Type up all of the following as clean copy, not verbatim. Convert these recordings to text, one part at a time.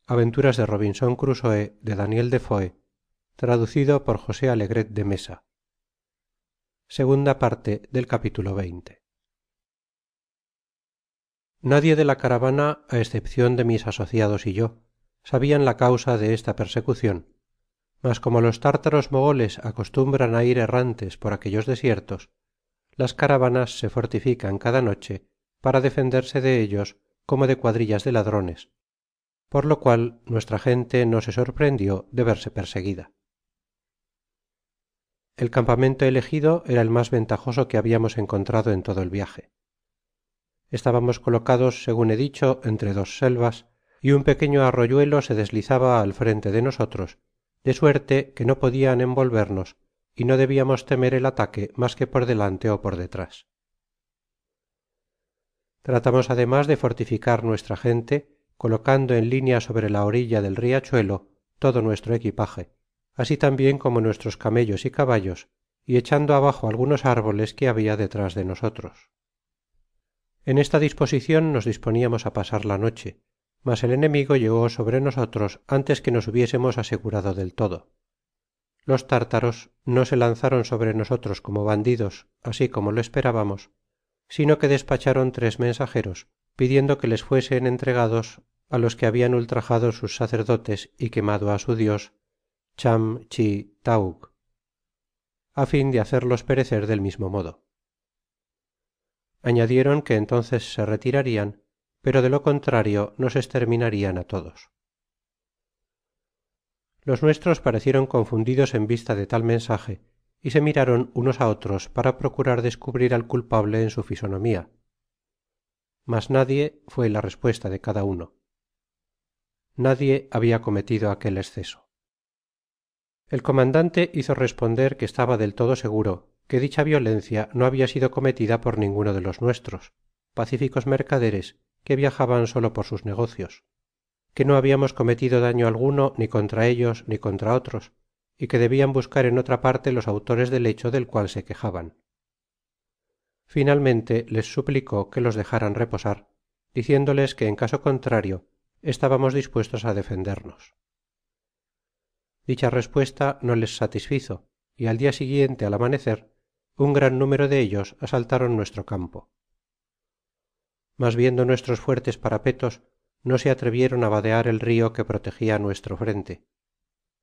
Aventuras de Robinson Crusoe, de Daniel Defoe, traducido por José Alegret de Mesa. Segunda parte del capítulo 20. Nadie de la caravana, á excepción de mis asociados y yo, sabian la causa de esta persecucion, mas como los tártaros mogoles acostumbran á ir errantes por aquellos desiertos, las caravanas se fortifican cada noche para defenderse de ellos como de cuadrillas de ladrones, por lo cual nuestra gente no se sorprendió de verse perseguida. El campamento elegido era el mas ventajoso que habiamos encontrado en todo el viaje. Estábamos colocados, segun he dicho, entre dos selvas, y un pequeño arroyuelo se deslizaba al frente de nosotros, de suerte que no podian envolvernos y no debiamos temer el ataque mas que por delante ó por detrás. Tratamos además de fortificar nuestra gente, colocando en línea sobre la orilla del riachuelo todo nuestro equipaje, así tambien como nuestros camellos y caballos, y echando abajo algunos árboles que habia detras de nosotros. En esta disposicion nos disponiamos á pasar la noche, mas el enemigo llegó sobre nosotros antes que nos hubiésemos asegurado del todo. Los tártaros no se lanzaron sobre nosotros como bandidos, así como lo esperábamos, sino que despacharon 3 mensajeros, pidiendo que les fuesen entregados á los que habian ultrajado sus sacerdotes y quemado á su dios Cham Chi Tauk, á fin de hacerlos perecer del mismo modo. Añadieron que entonces se retirarian, pero de lo contrario nos exterminarian á todos. Los nuestros parecieron confundidos en vista de tal mensaje, y se miraron unos á otros para procurar descubrir al culpable en su fisonomía. Mas nadie, fué la respuesta de cada uno. Nadie habia cometido aquel exceso. El comandante hizo responder que estaba del todo seguro que dicha violencia no habia sido cometida por ninguno de los nuestros, pacíficos mercaderes que viajaban solo por sus negocios, que no habiamos cometido daño alguno ni contra ellos ni contra otros, y que debian buscar en otra parte los autores del hecho del cual se quejaban. Finalmente les suplicó que los dejaran reposar, diciéndoles que en caso contrario estábamos dispuestos á defendernos. Dicha respuesta no les satisfizo, y al dia siguiente al amanecer un gran número de ellos asaltaron nuestro campo. Mas viendo nuestros fuertes parapetos, no se atrevieron á vadear el rio que protegia nuestro frente.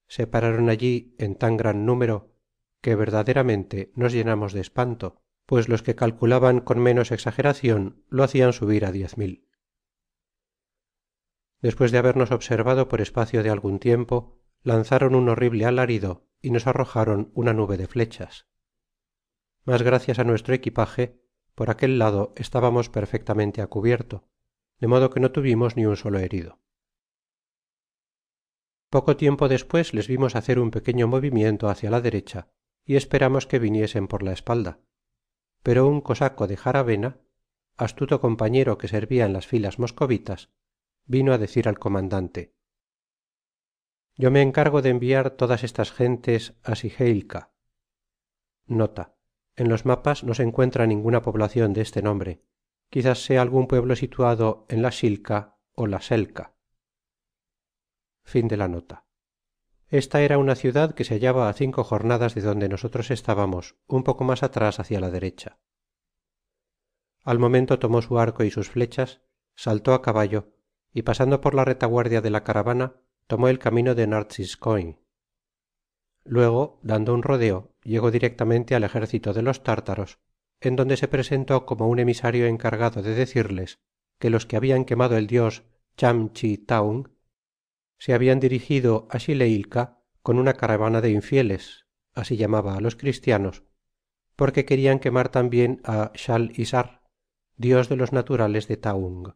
Se pararon allí en tan gran número que verdaderamente nos llenamos de espanto, pues los que calculaban con menos exageracion lo hacian subir á 10,000. Despues de habernos observado por espacio de algun tiempo, lanzaron un horrible alarido y nos arrojaron una nube de flechas. Mas gracias á nuestro equipaje, por aquel lado estábamos perfectamente á cubierto, de modo que no tuvimos ni un solo herido. Poco tiempo despues les vimos hacer un pequeño movimiento hacia la derecha y esperamos que viniesen por la espalda, pero un cosaco de jarawena, astuto compañero que servia en las filas moscovitas, vino á decir al comandante: yo me encargo de enviar todas estas gentes á Sigeilka. Nota: en los mapas no se encuentra ninguna poblacion de este nombre, quizás sea algun pueblo situado en la Shilka ó la Selka. Fin de la nota. Esta era una ciudad que se hallaba á 5 jornadas de donde nosotros estábamos, un poco mas atrás hacia la derecha. Al momento tomó su arco y sus flechas, saltó á caballo, y pasando por la retaguardia de la caravana, tomó el camino de Nartziskoin. Luego, dando un rodeo, llegó directamente al ejército de los tártaros, en donde se presentó como un emisario encargado de decirles que los que habian quemado el dios Cham Chi Taung se habian dirigido á Shileilka con una caravana de infieles, así llamaba á los cristianos, porque querian quemar tambien á Shal Ishar, dios de los naturales de Taung.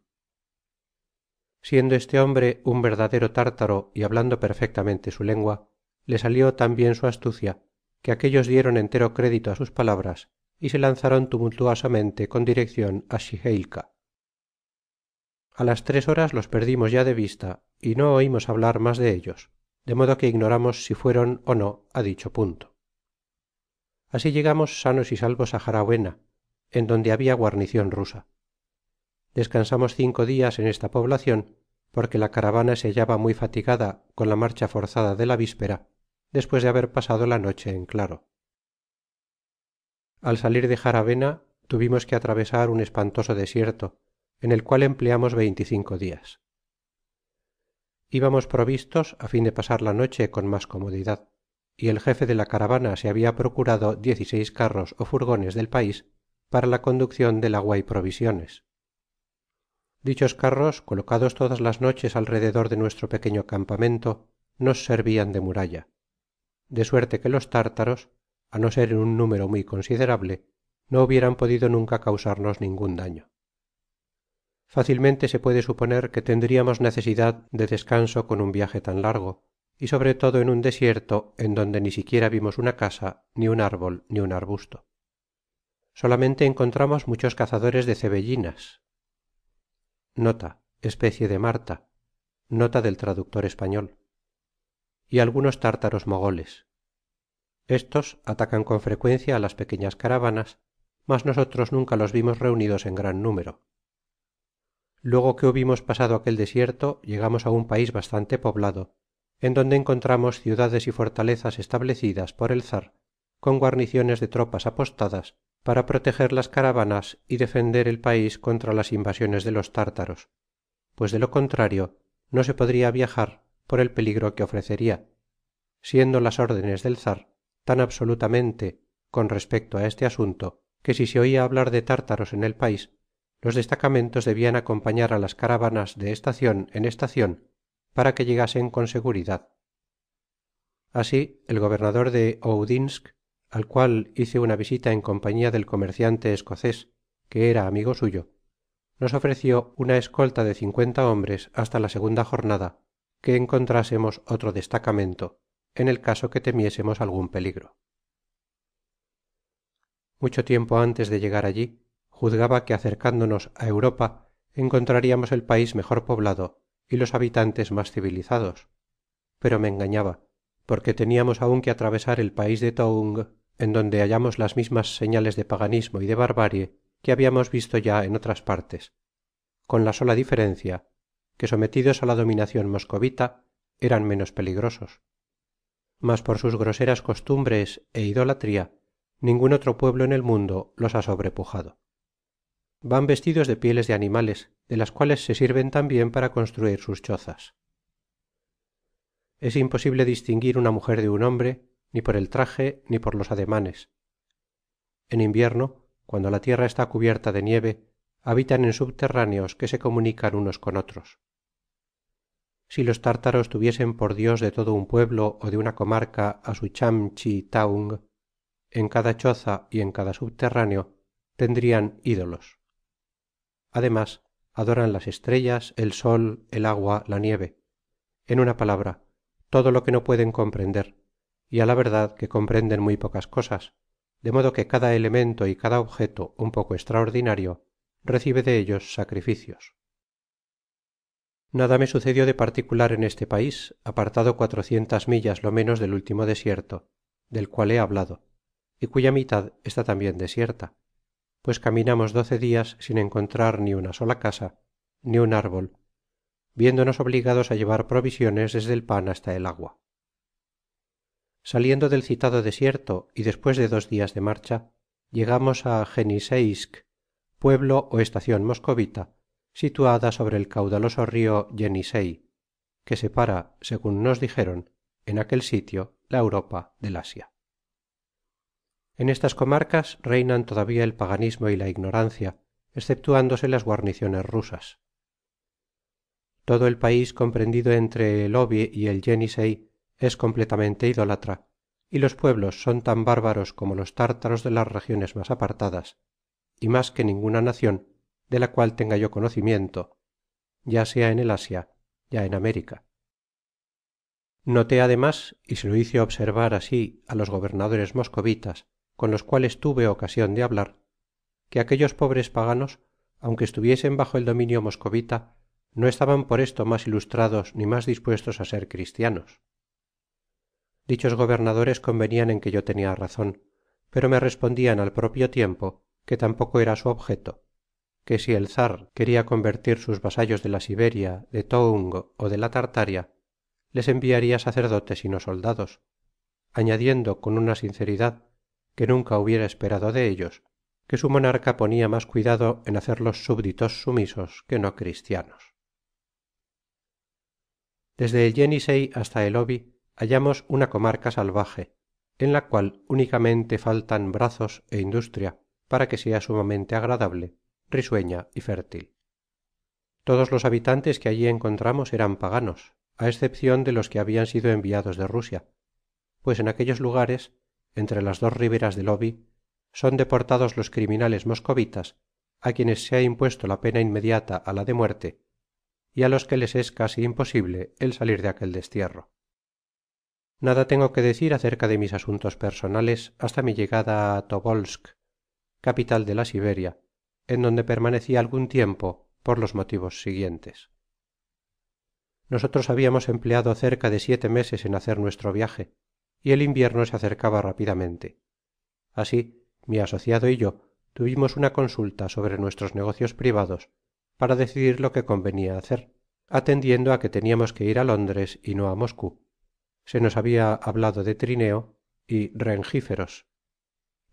Siendo este hombre un verdadero tártaro y hablando perfectamente su lengua, le salió tan bien su astucia que aquellos dieron entero crédito á sus palabras y se lanzaron tumultuosamente con direccion á Shigeilka. A las 3 horas los perdimos ya de vista y no oimos hablar mas de ellos, de modo que ignoramos si fueron ó no á dicho punto. Así llegamos sanos y salvos á jarawena, en donde habia guarnicion rusa. Descansamos 5 dias en esta poblacion, porque la caravana se hallaba muy fatigada con la marcha forzada de la víspera despues de haber pasado la noche en claro. Al salir de jarawena tuvimos que atravesar un espantoso desierto en el cual empleamos 25 dias. Íbamos provistos á fin de pasar la noche con mas comodidad, y el jefe de la caravana se habia procurado 16 carros ó furgones del pais para la conduccion del agua y provisiones. Dichos carros, colocados todas las noches alrededor de nuestro pequeño campamento, nos servian de muralla, de suerte que los tártaros, á no ser en un número muy considerable, no hubieran podido nunca causarnos ningun daño. Fácilmente se puede suponer que tendriamos necesidad de descanso con un viaje tan largo, y sobre todo en un desierto en donde ni siquiera vimos una casa, ni un árbol, ni un arbusto. Solamente encontramos muchos cazadores de cebellinas, nota, especie de marta, nota del traductor español, y algunos tártaros mogoles. Estos atacan con frecuencia á las pequeñas caravanas, mas nosotros nunca los vimos reunidos en gran número. Luego que hubimos pasado aquel desierto, llegamos á un pais bastante poblado, en donde encontramos ciudades y fortalezas establecidas por el czar, con guarniciones de tropas apostadas para proteger las caravanas y defender el pais contra las invasiones de los tártaros, pues de lo contrario no se podria viajar por el peligro que ofreceria, siendo las órdenes del czar tan absolutamente con respecto á este asunto que si se oia hablar de tártaros en el pais, los destacamentos debian acompañar á las caravanas de estacion en estacion para que llegasen con seguridad. Así el gobernador de oudinsck, al cual hice una visita en compañía del comerciante escocés, que era amigo suyo, nos ofreció una escolta de 50 hombres hasta la segunda jornada que encontrásemos otro destacamento, en el caso que temiésemos algun peligro. Mucho tiempo antes de llegar allí, juzgaba que acercándonos á Europa encontrariamos el pais mejor poblado y los habitantes mas civilizados, pero me engañaba, porque teniamos aun que atravesar el pais de toung, en donde hallamos las mismas señales de paganismo y de barbarie que habiamos visto ya en otras partes, con la sola diferencia que sometidos á la dominacion moscovita eran menos peligrosos, mas por sus groseras costumbres é idolatria ningun otro pueblo en el mundo los ha sobrepujado. Van vestidos de pieles de animales, de las cuales se sirven tambien para construir sus chozas. Es imposible distinguir una mujer de un hombre, ni por el traje ni por los ademanes. En invierno, cuando la tierra está cubierta de nieve, habitan en subterráneos que se comunican unos con otros. Si los tártaros tuviesen por dios de todo un pueblo ó de una comarca á su cham chi taung, en cada choza y en cada subterráneo tendrian ídolos. Además, adoran las estrellas, el sol, el agua, la nieve, en una palabra, todo lo que no pueden comprender, y á la verdad que comprenden muy pocas cosas, de modo que cada elemento y cada objeto un poco extraordinario recibe de ellos sacrificios. Nada me sucedió de particular en este pais, apartado 400 millas lo menos del último desierto, del cual he hablado, y cuya mitad está tambien desierta, pues caminamos 12 dias sin encontrar ni una sola casa, ni un árbol, viéndonos obligados á llevar provisiones desde el pan hasta el agua. Saliendo del citado desierto y despues de 2 dias de marcha, llegamos á Jeniseisk, pueblo ó estacion moscovita, situada sobre el caudaloso rio Yenisei, que separa, segun nos dijeron, en aquel sitio la Europa del Asia. En estas comarcas reinan todavía el paganismo y la ignorancia, exceptuándose las guarniciones rusas. Todo el pais comprendido entre el Obi y el Yenisei es completamente idólatra, y los pueblos son tan bárbaros como los tártaros de las regiones mas apartadas, y mas que ninguna nacion de la cual tenga yo conocimiento, ya sea en el Asia, ya en América. Noté además, y se lo hice observar así á los gobernadores moscovitas con los cuales tuve ocasion de hablar, que aquellos pobres paganos, aunque estuviesen bajo el dominio moscovita, no estaban por esto mas ilustrados ni mas dispuestos á ser cristianos. Dichos gobernadores convenian en que yo tenia razon, pero me respondian al propio tiempo que tampoco era su objeto, que si el czar queria convertir sus vasallos de la siberia, de toung ó de la tartaria, les enviaria sacerdotes y no soldados, añadiendo con una sinceridad que nunca hubiera esperado de ellos, que su monarca ponia mas cuidado en hacerlos súbditos sumisos que no cristianos. Desde el jenisei hasta el oby hallamos una comarca salvaje, en la cual únicamente faltan brazos é industria para que sea sumamente agradable, risueña y fértil. Todos los habitantes que allí encontramos eran paganos, á excepcion de los que habian sido enviados de rusia, pues en aquellos lugares, entre las dos riberas del oby, son deportados los criminales moscovitas, á quienes se ha impuesto la pena inmediata á la de muerte, y á los que les es casi imposible el salir de aquel destierro. Nada tengo que decir acerca de mis asuntos personales hasta mi llegada á Tobolsk, capital de la siberia, en donde permaneci algun tiempo por los motivos siguientes. Nosotros habiamos empleado cerca de 7 meses en hacer nuestro viaje, y el invierno se acercaba rápidamente. Así, mi asociado y yo tuvimos una consulta sobre nuestros negocios privados para decidir lo que convenia hacer, atendiendo á que teniamos que ir á Londres y no á Moscou. Se nos habia hablado de trineo y rengíferos.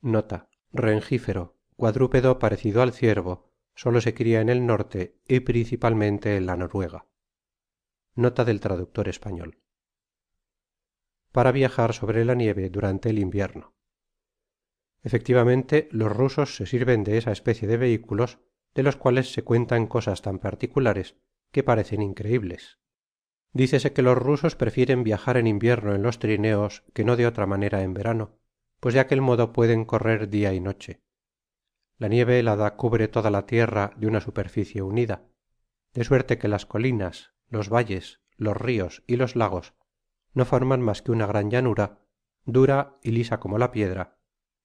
Nota: rengífero, cuadrúpedo parecido al ciervo, solo se cria en el norte y principalmente en la Noruega. Nota del traductor español. Para viajar sobre la nieve durante el invierno. Efectivamente, los rusos se sirven de esa especie de vehículos, de los cuales se cuentan cosas tan particulares que parecen increibles. Dícese que los rusos prefieren viajar en invierno en los trineos que no de otra manera en verano, pues de aquel modo pueden correr dia y noche. La nieve helada cubre toda la tierra de una superficie unida, de suerte que las colinas, los valles, los rios y los lagos no forman mas que una gran llanura, dura y lisa como la piedra,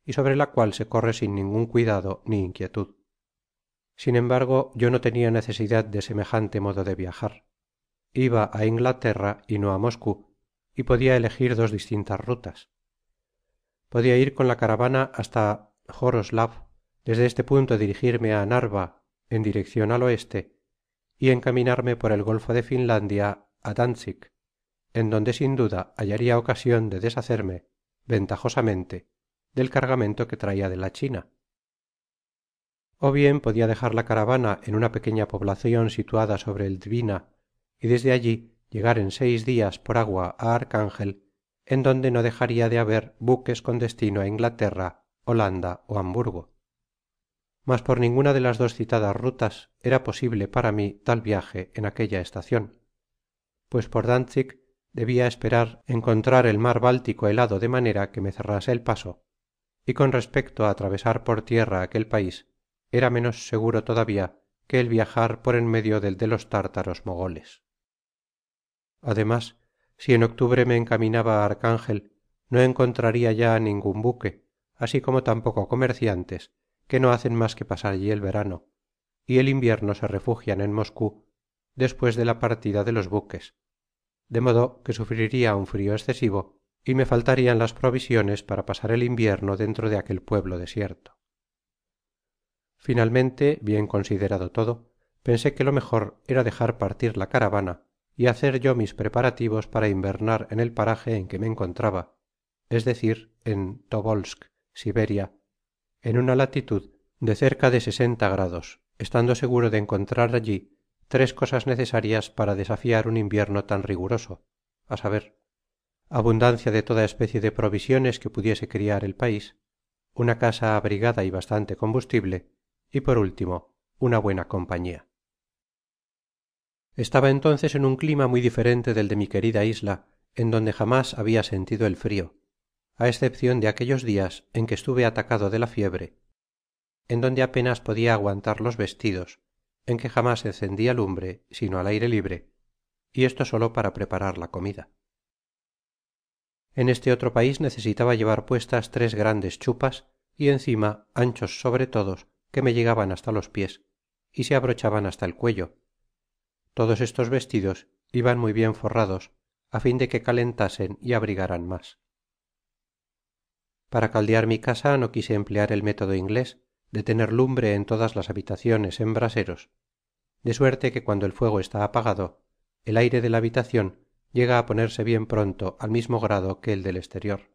y sobre la cual se corre sin ningun cuidado ni inquietud. Sin embargo, yo no tenia necesidad de semejante modo de viajar. Iba á Inglaterra y no á Moscou, y podia elegir dos distintas rutas. Podia ir con la caravana hasta Joroslav, desde este punto dirigirme á Narva en direccion al oeste y encaminarme por el golfo de Finlandia á Danzig, en donde sin duda hallaria ocasion de deshacerme ventajosamente del cargamento que traia de la china. O bien podia dejar la caravana en una pequeña poblacion situada sobre el Dwina y desde allí llegar en 6 dias por agua á Archangel, en donde no dejaria de haber buques con destino á Inglaterra, Holanda ó Hamburgo. Mas por ninguna de las dos citadas rutas era posible para mí tal viaje en aquella estacion, pues por Danzig debia esperar encontrar el mar báltico helado de manera que me cerrase el paso, y con respecto á atravesar por tierra aquel pais era menos seguro todavía que el viajar por en medio del de los tártaros mogoles. Además, si en octubre me encaminaba á Archangel, no encontraria ya ningun buque, así como tampoco comerciantes, que no hacen mas que pasar allí el verano, y el invierno se refugian en Moscou despues de la partida de los buques, de modo que sufriria un frio excesivo y me faltarian las provisiones para pasar el invierno dentro de aquel pueblo desierto. Finalmente, bien considerado todo, pensé que lo mejor era dejar partir la caravana y hacer yo mis preparativos para invernar en el paraje en que me encontraba, es decir, en Tobolsk, Siberia, en una latitud de cerca de 60°, estando seguro de encontrar allí 3 cosas necesarias para desafiar un invierno tan riguroso, á saber, abundancia de toda especie de provisiones que pudiese criar el pais, una casa abrigada y bastante combustible, y por último, una buena compañía. Estaba entonces en un clima muy diferente del de mi querida isla, en donde jamás habia sentido el frio, á excepcion de aquellos dias en que estuve atacado de la fiebre, en donde apenas podia aguantar los vestidos, en que jamás encendia lumbre sino al aire libre, y esto solo para preparar la comida. En este otro pais necesitaba llevar puestas 3 grandes chupas y encima anchos sobretodos que me llegaban hasta los pies y se abrochaban hasta el cuello. Todos estos vestidos iban muy bien forrados á fin de que calentasen y abrigaran mas. Para caldear mi casa no quise emplear el método inglés, de tener lumbre en todas las habitaciones en braseros, de suerte que cuando el fuego está apagado el aire de la habitacion llega á ponerse bien pronto al mismo grado que el del esterior.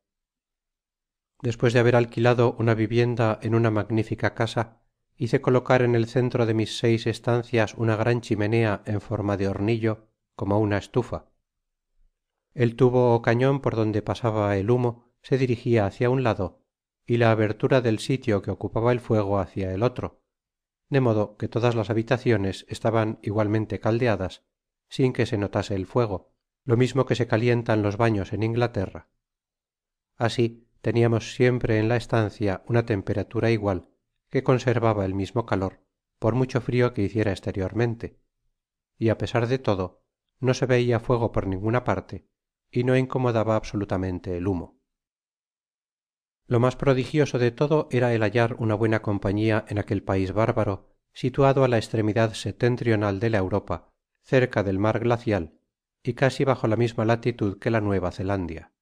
Despues de haber alquilado una vivienda en una magnifica casa, hice colocar en el centro de mis 6 estancias una gran chimenea en forma de hornillo como una estufa. El tubo ó cañon por donde pasaba el humo se dirigia hacia un lado y la abertura del sitio que ocupaba el fuego hacia el otro, de modo que todas las habitaciones estaban igualmente caldeadas sin que se notase el fuego, lo mismo que se calientan los baños en Inglaterra. Así teniamos siempre en la estancia una temperatura igual que conservaba el mismo calor por mucho frio que hiciera esteriormente, y á pesar de todo no se veia fuego por ninguna parte y no incomodaba absolutamente el humo. Lo mas prodigioso de todo era el hallar una buena compañia en aquel pais bárbaro situado á la estremidad septentrional de la Europa, cerca del mar glacial y casi bajo la misma latitud que la Nueva Zelandia.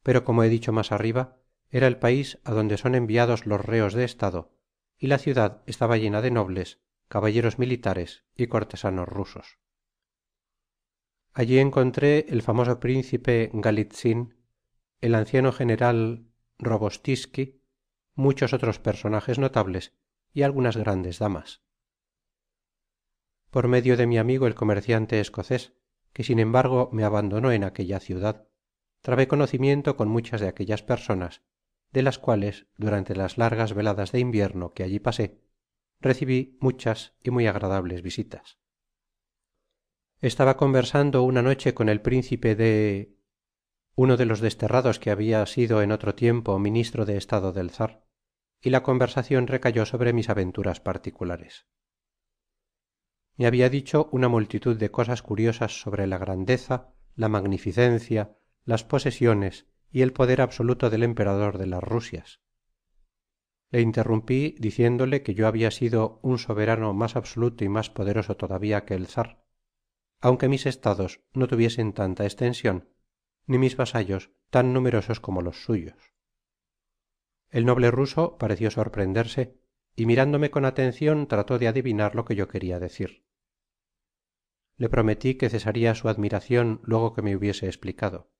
Pero como he dicho mas arriba, era el pais adonde son enviados los reos de estado, y la ciudad estaba llena de nobles, caballeros militares y cortesanos rusos. Allí encontré el famoso principe Galitzin, el anciano general Robostiski, muchos otros personajes notables y algunas grandes damas. Por medio de mi amigo el comerciante escocés, que sin embargo me abandonó en aquella ciudad, trabé conocimiento con muchas de aquellas personas, de las cuales durante las largas veladas de invierno que allí pasé recibí muchas y muy agradables visitas. Estaba conversando una noche con el principe de uno de los desterrados que habia sido en otro tiempo ministro de estado del czar, y la conversacion recayó sobre mis aventuras particulares. Me habia dicho una multitud de cosas curiosas sobre la grandeza, la magnificencia, las posesiones y el poder absoluto del emperador de las Rusias. Le interrumpi diciéndole que yo habia sido un soberano mas absoluto y mas poderoso todavia que el czar, aunque mis estados no tuviesen tanta estension ni mis vasallos tan numerosos como los suyos. El noble ruso pareció sorprenderse y mirándome con atencion trató de adivinar lo que yo queria decir. Le prometi que cesaria su admiracion luego que me hubiese explicado.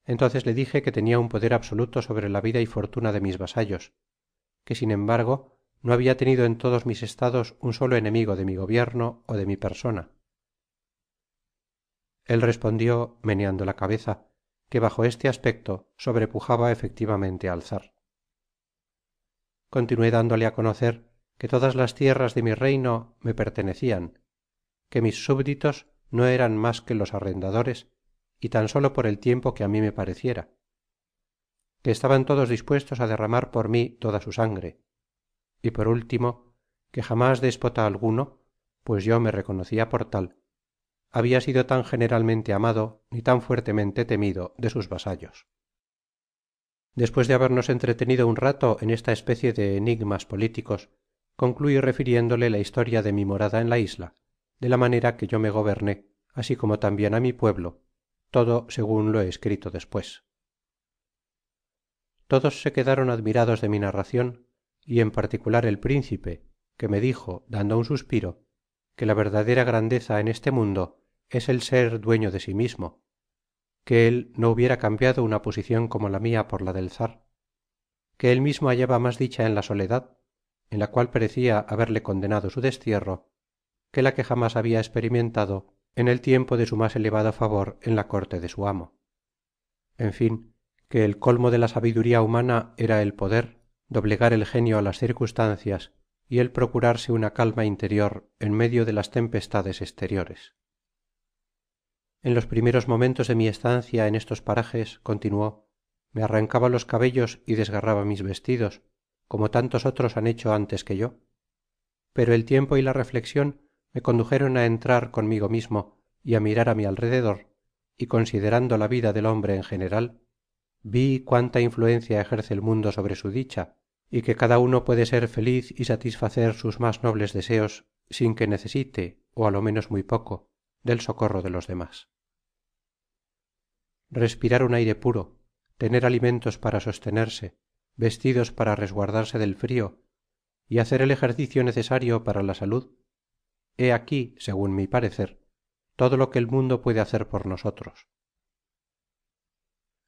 Entonces le dije que tenia un poder absoluto sobre la vida y fortuna de mis vasallos, que sin embargo no habia tenido en todos mis estados un solo enemigo de mi gobierno ó de mi persona. Él respondió meneando la cabeza que bajo este aspecto sobrepujaba efectivamente al czar. Continué dándole á conocer que todas las tierras de mi reino me pertenecian, que mis súbditos no eran mas que los arrendadores y tan solo por el tiempo que á mí me pareciera, que estaban todos dispuestos á derramar por mí toda su sangre, y por último que jamás déspota alguno, pues yo me reconocía por tal, habia sido tan generalmente amado ni tan fuertemente temido de sus vasallos. Despues de habernos entretenido un rato en esta especie de enigmas políticos, conclui refiriéndole la historia de mi morada en la isla, de la manera que yo me goberné, así como tambien á mi pueblo, todo segun lo he escrito despues. Todos se quedaron admirados de mi narracion y en particular el principe, que me dijo dando un suspiro que la verdadera grandeza en este mundo es el ser dueño de sí mismo, que él no hubiera cambiado una posicion como la mia por la del czar, que él mismo hallaba mas dicha en la soledad, en la cual parecia haberle condenado su destierro, que la que jamás habia experimentado en el tiempo de su mas elevado favor en la corte de su amo. En fin, que el colmo de la sabiduría humana era el poder doblegar el genio á las circunstancias y el procurarse una calma interior en medio de las tempestades exteriores. En los primeros momentos de mi estancia en estos parajes, continuó, me arrancaba los cabellos y desgarraba mis vestidos, como tantos otros han hecho antes que yo, pero el tiempo y la reflexion me condujeron á entrar conmigo mismo y á mirar á mi alrededor, y considerando la vida del hombre en general, vi cuánta influencia ejerce el mundo sobre su dicha, y que cada uno puede ser feliz y satisfacer sus mas nobles deseos sin que necesite, ó á lo menos muy poco, del socorro de los demás. Respirar un aire puro, tener alimentos para sostenerse, vestidos para resguardarse del frio y hacer el ejercicio necesario para la salud, he aquí, segun mi parecer, todo lo que el mundo puede hacer por nosotros.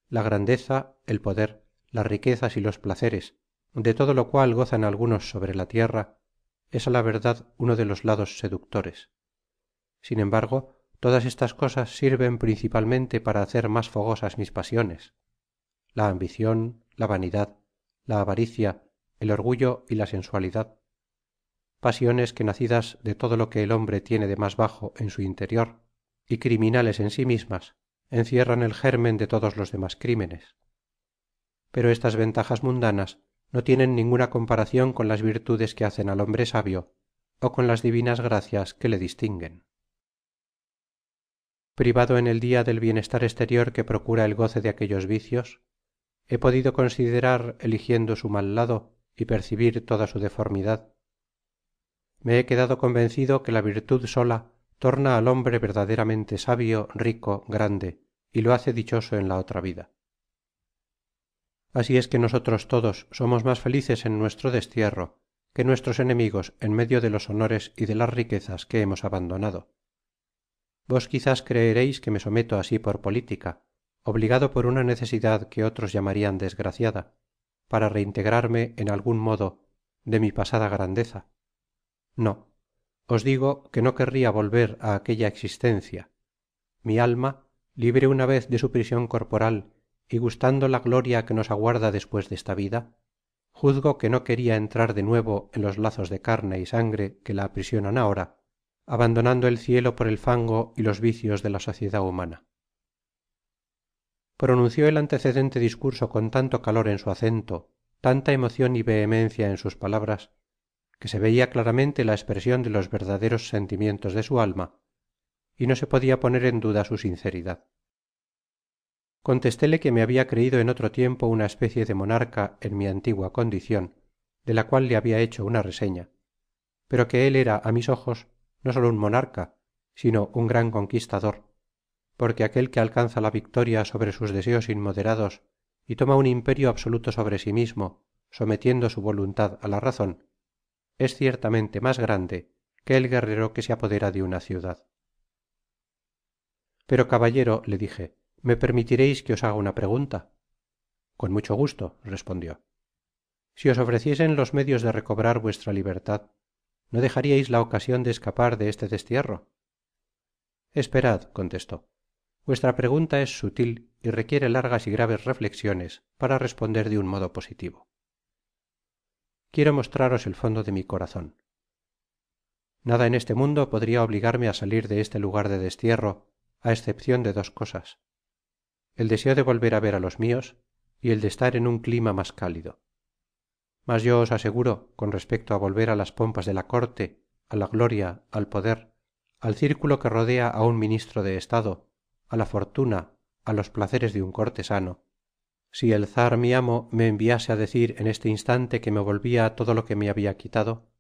La grandeza, el poder, las riquezas y los placeres, de todo lo cual gozan algunos sobre la tierra, es á la verdad uno de los lados seductores. Sin embargo, todas estas cosas sirven principalmente para hacer más fogosas mis pasiones: la ambicion, la vanidad, la avaricia, el orgullo y la sensualidad, pasiones que, nacidas de todo lo que el hombre tiene de más bajo en su interior y criminales en sí mismas, encierran el gérmen de todos los demás crímenes. Pero estas ventajas mundanas no tienen ninguna comparación con las virtudes que hacen al hombre sabio, ó con las divinas gracias que le distinguen. Privado en el dia del bienestar exterior que procura el goce de aquellos vicios, he podido considerar, eligiendo su mal lado, y percibir toda su deformidad. Me he quedado convencido que la virtud sola torna al hombre verdaderamente sabio, rico, grande, y lo hace dichoso en la otra vida. Así es que nosotros todos somos más felices en nuestro destierro que nuestros enemigos en medio de los honores y de las riquezas que hemos abandonado. Vos quizás creeréis que me someto así por política, obligado por una necesidad que otros llamarían desgraciada, para reintegrarme en algún modo de mi pasada grandeza. No, os digo que no querria volver á aquella existencia. Mi alma, libre una vez de su prision corporal y gustando la gloria que nos aguarda después de esta vida, juzgo que no queria entrar de nuevo en los lazos de carne y sangre que la aprisionan ahora, abandonando el cielo por el fango y los vicios de la sociedad humana. Pronunció el antecedente discurso con tanto calor en su acento, tanta emocion y vehemencia en sus palabras, que se veia claramente la expresion de los verdaderos sentimientos de su alma, y no se podia poner en duda su sinceridad. Contestéle que me habia creido en otro tiempo una especie de monarca en mi antigua condicion, de la cual le habia hecho una reseña, pero que él era á mis ojos no solo un monarca, sino un gran conquistador, porque aquel que alcanza la victoria sobre sus deseos inmoderados y toma un imperio absoluto sobre sí mismo, sometiendo su voluntad á la razon, es ciertamente más grande que el guerrero que se apodera de una ciudad. Pero caballero, le dije, ¿me permitiréis que os haga una pregunta? Con mucho gusto, respondió. Si os ofreciesen los medios de recobrar vuestra libertad, ¿no dejaríais la ocasion de escapar de este destierro? Esperad, contestó. Vuestra pregunta es sutil y requiere largas y graves reflexiones para responder de un modo positivo. Quiero mostraros el fondo de mi corazon. Nada en este mundo podria obligarme á salir de este lugar de destierro, á excepcion de dos cosas: el deseo de volver á ver á los mios y el de estar en un clima mas cálido. Mas yo os aseguro, con respecto á volver á las pompas de la corte, á la gloria, al poder, al círculo que rodea á un ministro de estado, á la fortuna, á los placeres de un cortesano, si el czar mi amo me enviase á decir en este instante que me volvia todo lo que me habia quitado,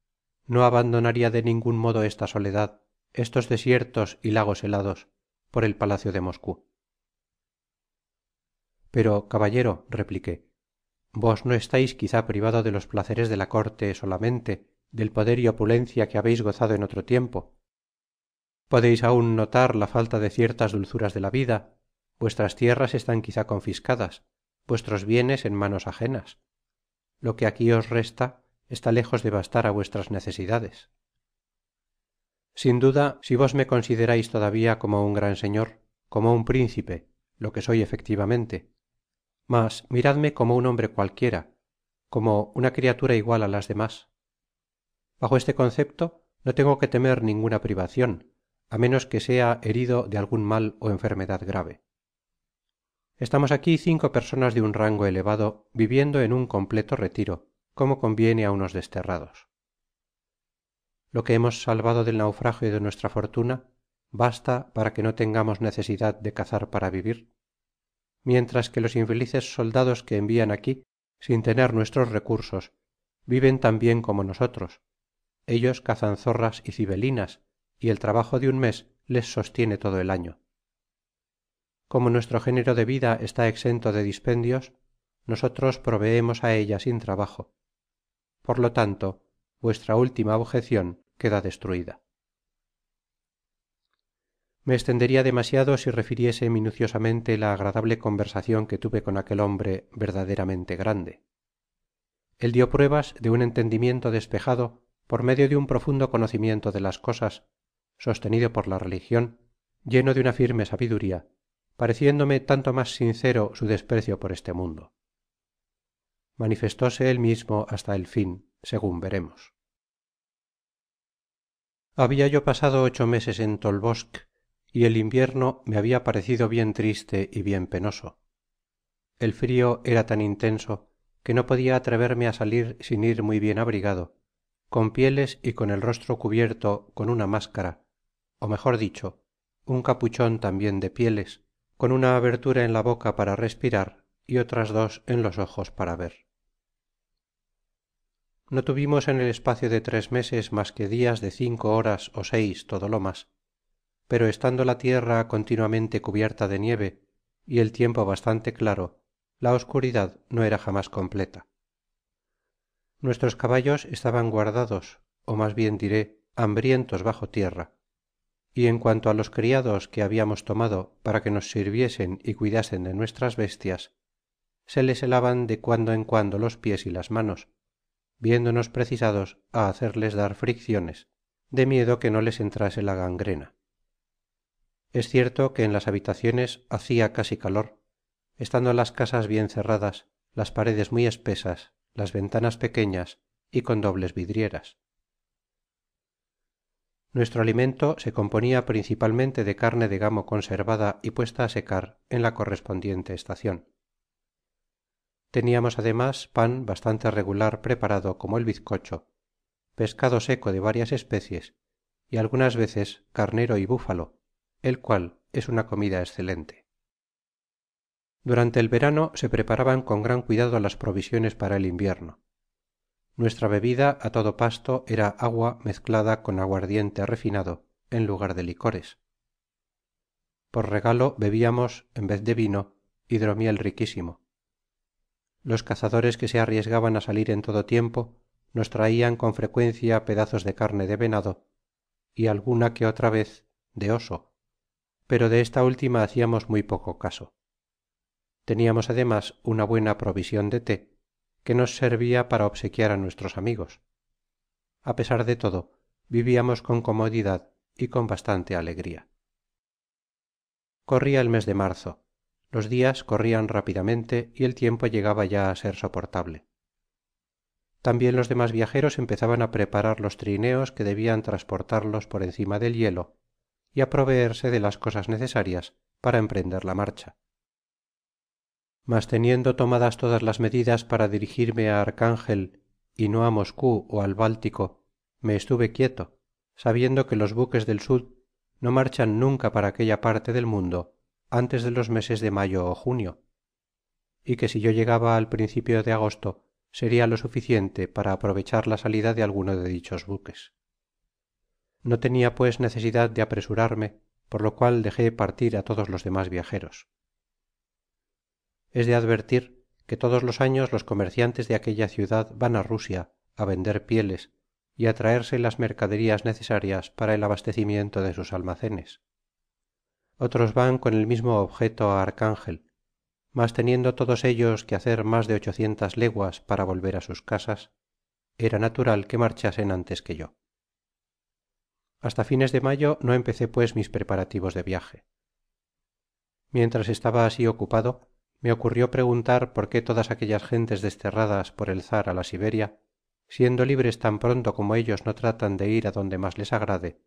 no abandonaria de ningun modo esta soledad, estos desiertos y lagos helados, por el palacio de Moscou. Pero, caballero, repliqué, vos no estais quizá privado de los placeres de la corte solamente, del poder y opulencia que habeis gozado en otro tiempo. Podeis aun notar la falta de ciertas dulzuras de la vida, vuestras tierras están quizá confiscadas, vuestros bienes en manos ajenas. Lo que aquí os resta está lejos de bastar á vuestras necesidades. Sin duda, si vos me considerais todavía como un gran señor, como un príncipe, lo que soy efectivamente, mas miradme como un hombre cualquiera, como una criatura igual á las demás. Bajo este concepto no tengo que temer ninguna privacion, á menos que sea herido de algun mal ó enfermedad grave. Estamos aquí 5 personas de un rango elevado viviendo en un completo retiro, como conviene á unos desterrados. Lo que hemos salvado del naufragio de nuestra fortuna basta para que no tengamos necesidad de cazar para vivir, mientras que los infelices soldados que envían aquí sin tener nuestros recursos viven tan bien como nosotros. Ellos cazan zorras y cibelinas y el trabajo de un mes les sostiene todo el año. Como nuestro género de vida está exento de dispendios, nosotros proveemos á ella sin trabajo. Por lo tanto, vuestra última objecion queda destruida. Me estenderia demasiado si refiriese minuciosamente la agradable conversacion que tuve con aquel hombre verdaderamente grande. Él dio pruebas de un entendimiento despejado por medio de un profundo conocimiento de las cosas, sostenido por la religion, lleno de una firme sabiduria, pareciéndome tanto mas sincero su desprecio por este mundo. Manifestóse él mismo hasta el fin, segun veremos. Habia yo pasado 8 meses en Tobolsk y el invierno me habia parecido bien triste y bien penoso. El frio era tan intenso que no podia atreverme á salir sin ir muy bien abrigado, con pieles y con el rostro cubierto con una máscara, ó mejor dicho, un capuchon tambien de pieles, con una abertura en la boca para respirar y otras 2 en los ojos para ver. No tuvimos en el espacio de 3 meses mas que dias de 5 horas ó 6 todo lo mas, pero estando la tierra continuamente cubierta de nieve y el tiempo bastante claro, la oscuridad no era jamás completa. Nuestros caballos estaban guardados, ó mas bien diré hambrientos bajo tierra, y en cuanto á los criados que habiamos tomado para que nos sirviesen y cuidasen de nuestras bestias, se les helaban de cuando en cuando los pies y las manos, viéndonos precisados á hacerles dar fricciones, de miedo que no les entrase la gangrena. Es cierto que en las habitaciones hacia casi calor, estando las casas bien cerradas, las paredes muy espesas, las ventanas pequeñas y con dobles vidrieras. Nuestro alimento se componia principalmente de carne de gamo conservada y puesta á secar en la correspondiente estacion. Teniamos ademas pan bastante regular preparado como el bizcocho, pescado seco de varias especies y algunas veces carnero y búfalo, el cual es una comida excelente. Durante el verano se preparaban con gran cuidado las provisiones para el invierno. Nuestra bebida á todo pasto era agua mezclada con aguardiente refinado en lugar de licores. Por regalo bebiamos, en vez de vino, hidromiel riquísimo. Los cazadores que se arriesgaban á salir en todo tiempo nos traian con frecuencia pedazos de carne de venado y alguna que otra vez de oso, pero de esta última haciamos muy poco caso. Teniamos ademas una buena provision de té, que nos servia para obsequiar á nuestros amigos. A pesar de todo, viviamos con comodidad y con bastante alegria. Corria el mes de marzo, los dias corrian rápidamente y el tiempo llegaba ya á ser soportable. Tambien los demas viajeros empezaban á preparar los trineos que debian transportarlos por encima del hielo y á proveerse de las cosas necesarias para emprender la marcha. Mas teniendo tomadas todas las medidas para dirigirme á Archangel y no á Moscou ó al Báltico, me estuve quieto, sabiendo que los buques del sud no marchan nunca para aquella parte del mundo antes de los meses de mayo ó junio, y que si yo llegaba al principio de agosto seria lo suficiente para aprovechar la salida de alguno de dichos buques. No tenia pues necesidad de apresurarme, por lo cual dejé partir á todos los demas viajeros. Es de advertir que todos los años los comerciantes de aquella ciudad van á Rusia á vender pieles y á traerse las mercaderias necesarias para el abastecimiento de sus almacenes. Otros van con el mismo objeto á Archangel, mas teniendo todos ellos que hacer mas de 800 leguas para volver á sus casas, era natural que marchasen antes que yo. Hasta fines de mayo no empecé pues mis preparativos de viaje. Mientras estaba así ocupado, me ocurrió preguntar por qué todas aquellas gentes desterradas por el czar á la Siberia, siendo libres tan pronto como ellos no tratan de ir adonde mas les agrade,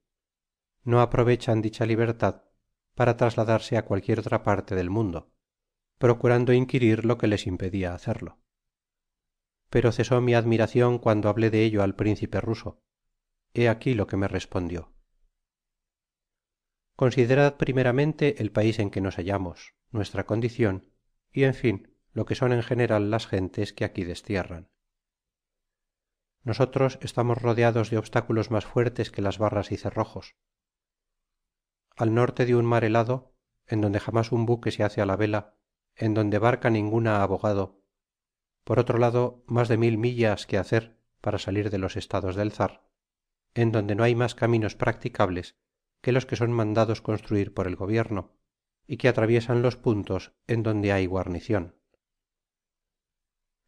no aprovechan dicha libertad para trasladarse á cualquier otra parte del mundo, procurando inquirir lo que les impedia hacerlo. Pero cesó mi admiracion cuando hablé de ello al príncipe ruso. He aquí lo que me respondió: considerad primeramente el pais en que nos hallamos, nuestra condicion y en fin lo que son en general las gentes que aquí destierran. Nosotros estamos rodeados de obstáculos mas fuertes que las barras y cerrojos. Al norte de un mar helado, en donde jamás un buque se hace á la vela, en donde barca ninguna á bogado, por otro lado mas de 1000 millas que hacer para salir de los estados del czar, en donde no hay mas caminos practicables que los que son mandados construir por el gobierno y que atraviesan los puntos en donde hay guarnicion.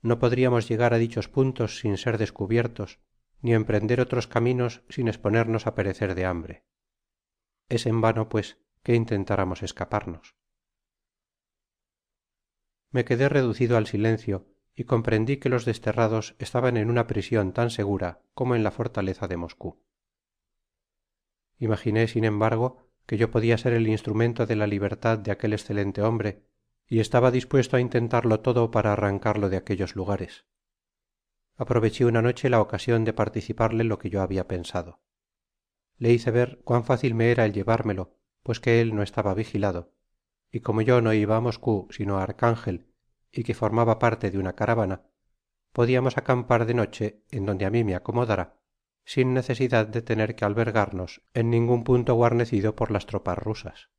No podriamos llegar á dichos puntos sin ser descubiertos, ni emprender otros caminos sin esponernos á perecer de hambre. Es en vano, pues, que intentáramos escaparnos. Me quedé reducido al silencio y comprendí que los desterrados estaban en una prision tan segura como en la fortaleza de moscou. Imaginé, sin embargo, que yo podia ser el instrumento de la libertad de aquel escelente hombre, y estaba dispuesto á intentarlo todo para arrancarlo de aquellos lugares. Aproveché una noche la ocasion de participarle lo que yo habia pensado. Le hice ver cuán fácil me era el llevármelo, pues que él no estaba vigilado, y como yo no iba á moscou sino á archangel y que formaba parte de una caravana, podiamos acampar de noche en donde a mí me acomodara, sin necesidad de tener que albergarnos en ningun punto guarnecido por las tropas rusas.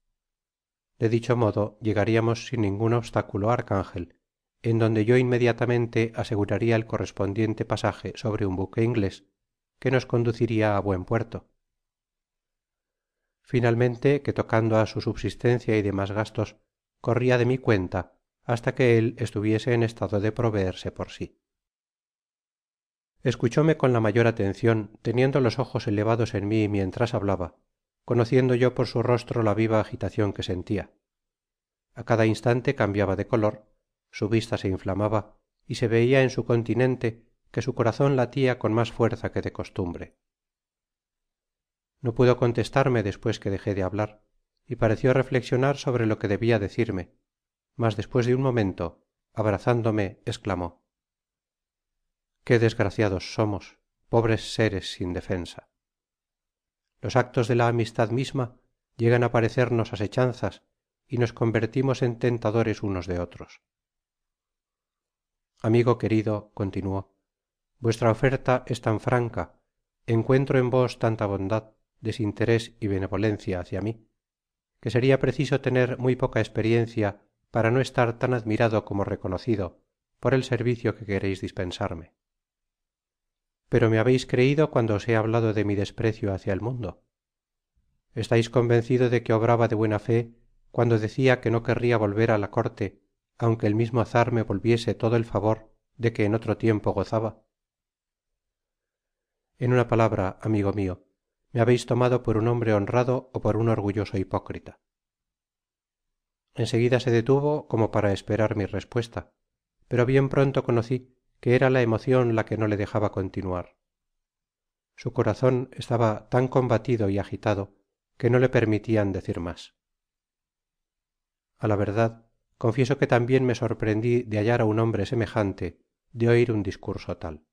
De dicho modo llegariamos sin ningun obstáculo á archangel, en donde yo inmediatamente aseguraria el correspondiente pasaje sobre un buque inglés que nos conduciria á buen puerto. Finalmente, que tocando á su subsistencia y demas gastos, corria de mi cuenta hasta que él estuviese en estado de proveerse por sí. Escuchóme con la mayor atencion, teniendo los ojos elevados en mi mientras hablaba, conociendo yo por su rostro la viva agitacion que sentia. A cada instante cambiaba de color, su vista se inflamaba y se veia en su continente que su corazon latia con mas fuerza que de costumbre. No pudo contestarme despues que dejé de hablar, y pareció reflexionar sobre lo que debia decirme, mas despues de un momento, abrazándome, exclamó: qué desgraciados somos, pobres seres sin defensa. Los actos de la amistad misma llegan á parecernos asechanzas y nos convertimos en tentadores unos de otros. Amigo querido, continuó, vuestra oferta es tan franca, encuentro en vos tanta bondad, desinterés y benevolencia hacia mí, que seria preciso tener muy poca experiencia para no estar tan admirado como reconocido por el servicio que quereis dispensarme. Pero me habeis creido cuando os he hablado de mi desprecio hacia el mundo. Estais convencido de que obraba de buena fe cuando decia que no querria volver á la corte aunque el mismo czar me volviese todo el favor de que en otro tiempo gozaba. En una palabra, amigo mio, me habeis tomado por un hombre honrado ó por un orgulloso hipócrita. En seguida se detuvo como para esperar mi respuesta, pero bien pronto conocí que era la emocion la que no le dejaba continuar. Su corazon estaba tan combatido y agitado que no le permitian decir mas. A la verdad, confieso que tambien me sorprendi de hallar á un hombre semejante, de oir un discurso tal.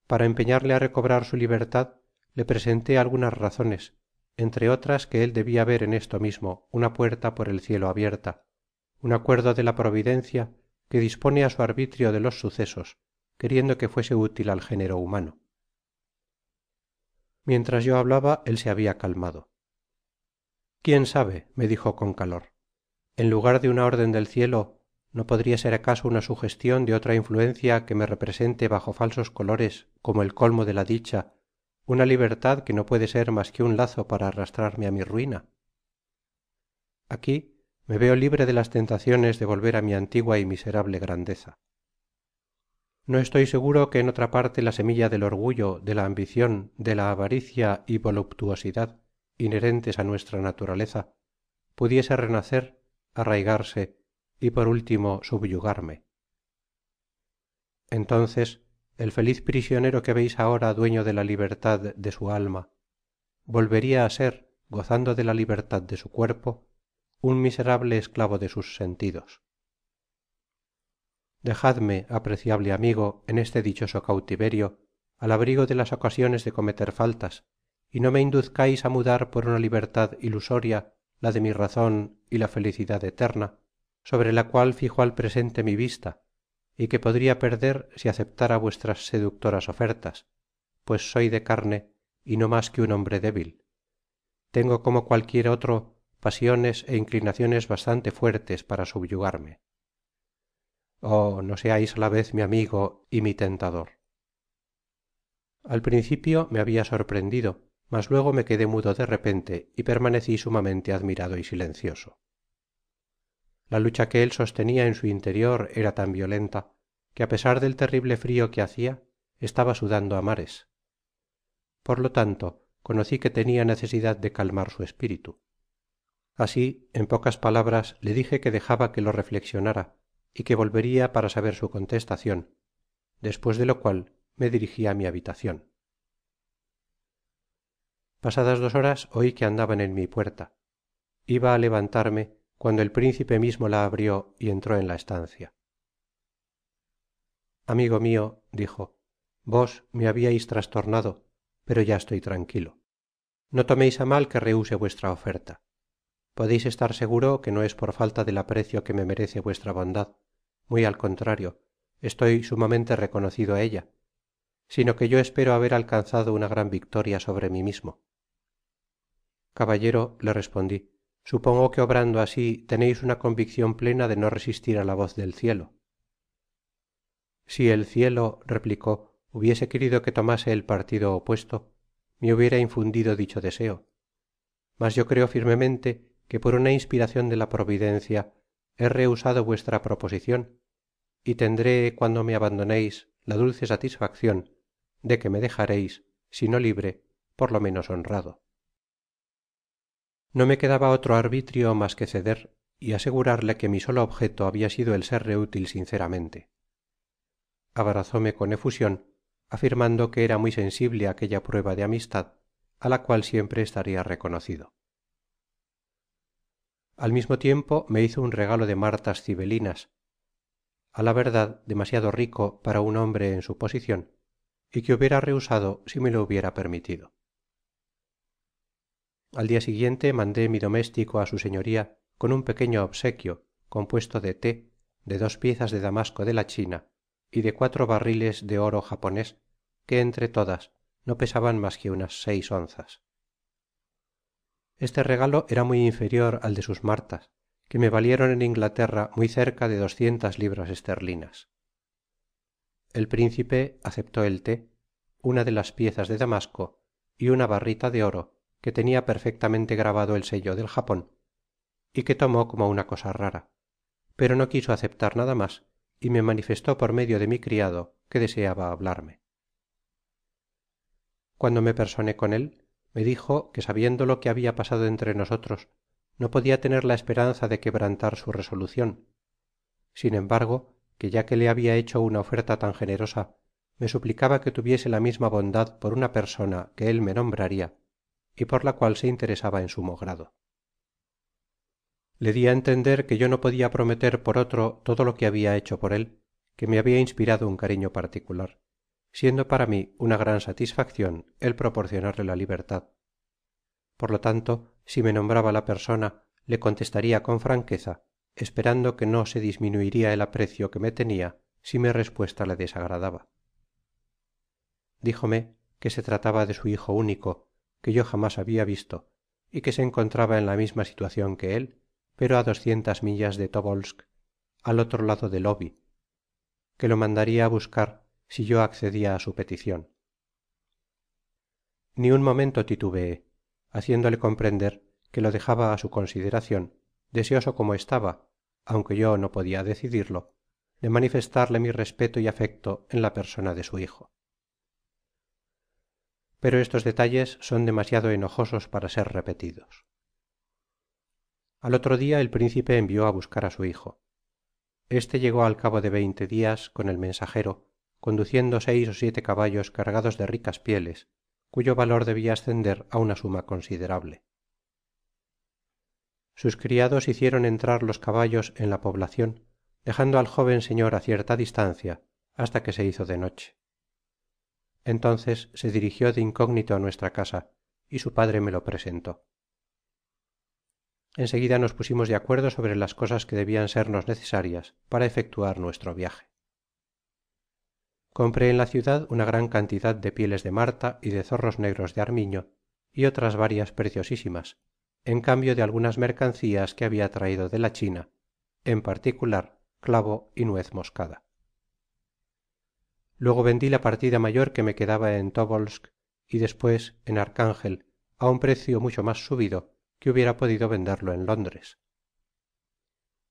Para empeñarle á recobrar su libertad, le presenté algunas razones, entre otras que él debia ver en esto mismo una puerta por el cielo abierta, un acuerdo de la providencia que dispone á su arbitrio de los sucesos, queriendo que fuese útil al género humano. Mientras yo hablaba, él se habia calmado. quién sabe, me dijo con calor, en lugar de una orden del cielo, ¿no podria ser acaso una sugestion de otra influencia que me represente bajo falsos colores como el colmo de la dicha, una libertad que no puede ser mas que un lazo para arrastrarme á mi ruina? Aquí me veo libre de las tentaciones de volver á mi antigua y miserable grandeza. No estoy seguro que en otra parte la semilla del orgullo, de la ambicion, de la avaricia y voluptuosidad inherentes á nuestra naturaleza pudiese renacer, arraigarse y por último subyugarme. Entonces el feliz prisionero que veis ahora dueño de la libertad de su alma volveria á ser, gozando de la libertad de su cuerpo, un miserable esclavo de sus sentidos. Dejadme, apreciable amigo, en este dichoso cautiverio, al abrigo de las ocasiones de cometer faltas, y no me induzcais á mudar por una libertad ilusoria la de mi razon y la felicidad eterna, sobre la cual fijo al presente mi vista, y que podria perder si aceptara vuestras seductoras ofertas, pues soy de carne y no mas que un hombre débil. Tengo como cualquier otro pasiones é inclinaciones bastante fuertes para subyugarme. oh no seais á la vez mi amigo y mi tentador. Al principio me habia sorprendido, mas luego me quedé mudo de repente y permaneci sumamente admirado y silencioso. La lucha que él sostenia en su interior era tan violenta que á pesar del terrible frio que hacia estaba sudando á mares. Por lo tanto conoci que tenia necesidad de calmar su espíritu. Así, en pocas palabras, le dije que dejaba que lo reflexionara y que volveria para saber su contestacion, despues de lo cual me dirigi á mi habitacion. Pasadas 2 horas oi que andaban en mi puerta. Iba á levantarme cuando el principe mismo la abrió y entró en la estancia. Amigo mio, dijo, vos me habiais trastornado, pero ya estoy tranquilo. No tomeis á mal que rehuse vuestra oferta. Podeis estar seguro que no es por falta del aprecio que me merece vuestra bondad, muy al contrario, estoy sumamente reconocido á ella, sino que yo espero haber alcanzado una gran victoria sobre mí mismo. Caballero, le respondi, supongo que obrando así teneis una conviccion plena de no resistir á la voz del cielo. Si el cielo, replicó, hubiese querido que tomase el partido opuesto, me hubiera infundido dicho deseo, mas yo creo firmemente que por una inspiracion de la providencia he rehusado vuestra proposicion y tendré cuando me abandoneis la dulce satisfaccion de que me dejareis si no libre por lo menos honrado. No me quedaba otro arbitrio mas que ceder y asegurarle que mi solo objeto habia sido el serle útil sinceramente. Abrazóme con efusion, afirmando que era muy sensible á aquella prueba de amistad á la cual siempre estaria reconocido. Al mismo tiempo me hizo un regalo de martas cibelinas, á la verdad demasiado rico para un hombre en su posicion, y que hubiera rehusado si me lo hubiera permitido. Al dia siguiente mandé mi doméstico á su señoria con un pequeño obsequio compuesto de té, de 2 piezas de damasco de la china y de 4 barriles de oro japonés que entre todas no pesaban mas que unas 6 onzas. Este regalo era muy inferior al de sus martas, que me valieron en Inglaterra muy cerca de 200 libras esterlinas. El principe aceptó el té, una de las piezas de damasco y una barrita de oro que tenia perfectamente grabado el sello del Japon, y que tomó como una cosa rara, pero no quiso aceptar nada mas y me manifestó por medio de mi criado que deseaba hablarme. Cuando me personé con él, me dijo que sabiendo lo que habia pasado entre nosotros no podia tener la esperanza de quebrantar su resolucion. Sin embargo, que ya que le habia hecho una oferta tan generosa, me suplicaba que tuviese la misma bondad por una persona que él me nombraria y por la cual se interesaba en sumo grado. Le di á entender que yo no podia prometer por otro todo lo que habia hecho por él, que me habia inspirado un cariño particular, siendo para mí una gran satisfaccion el proporcionarle la libertad. Por lo tanto, si me nombraba la persona, le contestaria con franqueza, esperando que no se disminuiria el aprecio que me tenia si mi respuesta le desagradaba. Dijome que se trataba de su hijo único, que yo jamás habia visto, y que se encontraba en la misma situacion que él, pero á 200 millas de tobolsk, al otro lado del oby, que lo mandaria á buscar si yo accedia á su peticion. Ni un momento titubeé, haciéndole comprender que lo dejaba á su consideracion, deseoso como estaba, aunque yo no podia decidirlo, de manifestarle mi respeto y afecto en la persona de su hijo. Pero estos detalles son demasiado enojosos para ser repetidos. Al otro dia el principe envió á buscar á su hijo. Este llegó al cabo de 20 dias con el mensagero, conduciendo 6 ó 7 caballos cargados de ricas pieles, cuyo valor debia ascender á una suma considerable. Sus criados hicieron entrar los caballos en la poblacion, dejando al jóven señor á cierta distancia hasta que se hizo de noche. Entonces se dirigió de incógnito á nuestra casa y su padre me lo presentó. En seguida nos pusimos de acuerdo sobre las cosas que debian sernos necesarias para efectuar nuestro viaje. Compré en la ciudad una gran cantidad de pieles de marta y de zorros negros de armiño y otras varias preciosísimas, en cambio de algunas mercancías que habia traido de la china, en particular clavo y nuez moscada. Luego vendi la partida mayor que me quedaba en tobolsk y despues en archangel á un precio mucho mas subido que hubiera podido venderlo en londres.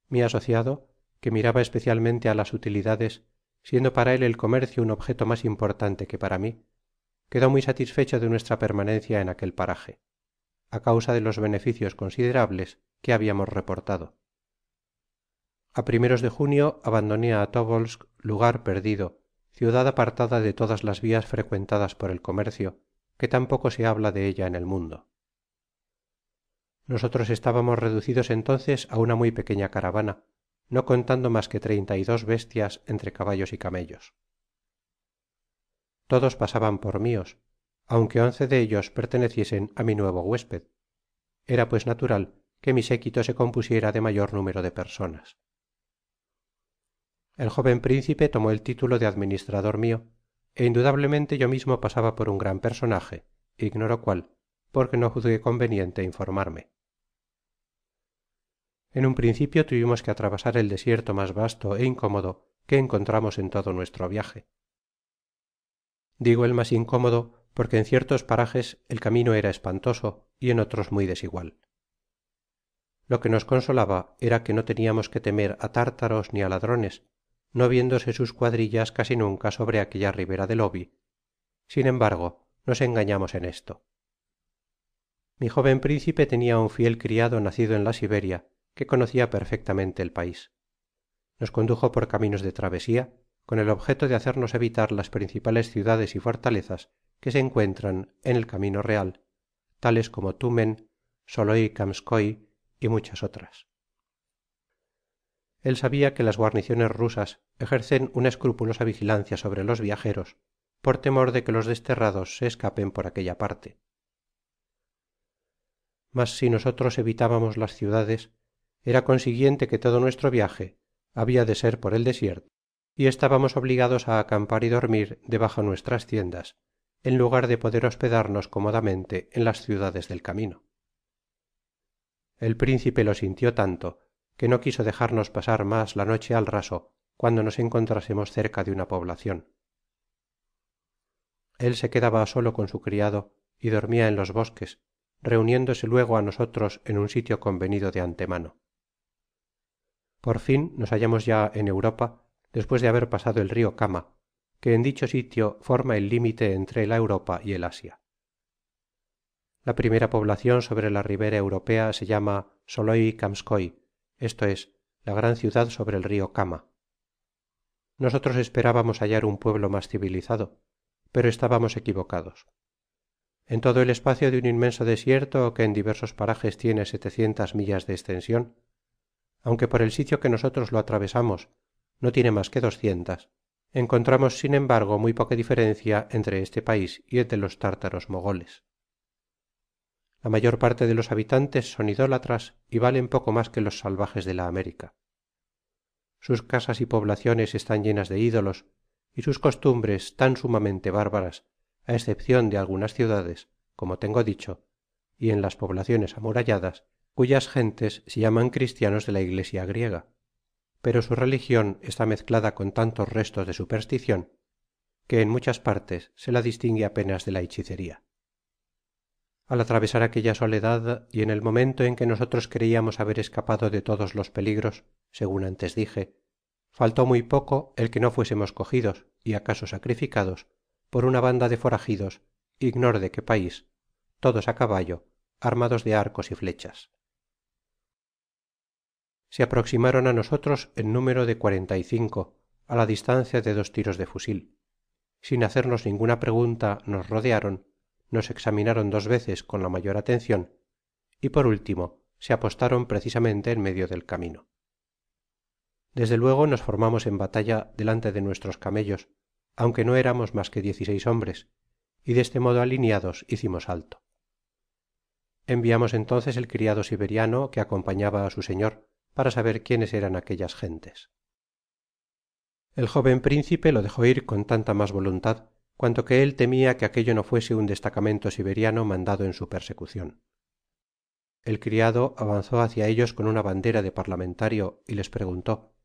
Mi asociado, que miraba especialmente á las utilidades, siendo para él el comercio un objeto mas importante que para mí, quedó muy satisfecho de nuestra permanencia en aquel paraje, á causa de los beneficios considerables que habiamos reportado. A primeros de junio abandoné á tobolsk, lugar perdido, ciudad apartada de todas las vias frecuentadas por el comercio, que tan poco se habla de ella en el mundo. Nosotros estábamos reducidos entonces á una muy pequeña caravana, no contando mas que 32 bestias entre caballos y camellos. Todos pasaban por mios, aunque 11 de ellos perteneciesen á mi nuevo huésped. Era pues natural que mi séquito se compusiera de mayor número de personas. El joven principe tomó el título de administrador mio, é indudablemente yo mismo pasaba por un gran personaje, ignoro cuál, porque no juzgué conveniente informarme. En un principio tuvimos que atravesar el desierto mas vasto é incómodo que encontramos en todo nuestro viaje. Digo el mas incómodo porque en ciertos parajes el camino era espantoso y en otros muy desigual. Lo que nos consolaba era que no teniamos que temer á tártaros ni á ladrones, no viéndose sus cuadrillas casi nunca sobre aquella ribera del oby. Sin embargo, nos engañamos en esto. Mi joven principe tenia un fiel criado nacido en la siberia, que conocia perfectamente el pais. Nos condujo por caminos de travesía, con el objeto de hacernos evitar las principales ciudades y fortalezas que se encuentran en el camino real, tales como tumen, soloy kamskoy y muchas otras. Él sabia que las guarniciones rusas ejercen una escrupulosa vigilancia sobre los viajeros, por temor de que los desterrados se escapen por aquella parte. Mas si nosotros evitábamos las ciudades, era consiguiente que todo nuestro viaje habia de ser por el desierto, y estábamos obligados á acampar y dormir debajo nuestras tiendas, en lugar de poder hospedarnos cómodamente en las ciudades del camino. El principe lo sintió tanto que no quiso dejarnos pasar mas la noche al raso cuando nos encontrásemos cerca de una poblacion. Él se quedaba solo con su criado y dormia en los bosques, reuniéndose luego á nosotros en un sitio convenido de antemano. Por fin nos hallamos ya en Europa, despues de haber pasado el rio Kama, que en dicho sitio forma el límite entre la Europa y el Asia. La primera poblacion sobre la ribera europea se llama soloy kamskoy, esto es, la gran ciudad sobre el rio Kama. Nosotros esperábamos hallar un pueblo mas civilizado, pero estábamos equivocados. En todo el espacio de un inmenso desierto que en diversos parajes tiene 700 millas de estension, aunque por el sitio que nosotros lo atravesamos no tiene mas que 200, encontramos sin embargo muy poca diferencia entre este pais y el de los tártaros mogoles. La mayor parte de los habitantes son idólatras y valen poco mas que los salvajes de la América. Sus casas y poblaciones están llenas de ídolos y sus costumbres tan sumamente bárbaras, á excepcion de algunas ciudades, como tengo dicho, y en las poblaciones amuralladas, cuyas gentes se llaman cristianos de la iglesia griega, pero su religion está mezclada con tantos restos de supersticion que en muchas partes se la distingue apenas de la hechicería. Al atravesar aquella soledad y en el momento en que nosotros creiamos haber escapado de todos los peligros, segun antes dije, faltó muy poco el que no fuésemos cogidos y acaso sacrificados por una banda de forajidos, ignoro de qué pais, todos á caballo, armados de arcos y flechas. Se aproximaron á nosotros en número de 45, á la distancia de 2 tiros de fusil. Sin hacernos ninguna pregunta nos rodearon, nos examinaron 2 veces con la mayor atencion y por último se apostaron precisamente en medio del camino. Desde luego nos formamos en batalla delante de nuestros camellos, aunque no éramos mas que 16 hombres, y de este modo alineados hicimos alto. Enviamos entonces el criado siberiano que acompañaba á su señor para saber quiénes eran aquellas gentes. El joven principe lo dejó ir con tanta mas voluntad cuanto que él temia que aquello no fuese un destacamento siberiano mandado en su persecucion. El criado avanzó hacia ellos con una bandera de parlamentario y les preguntó: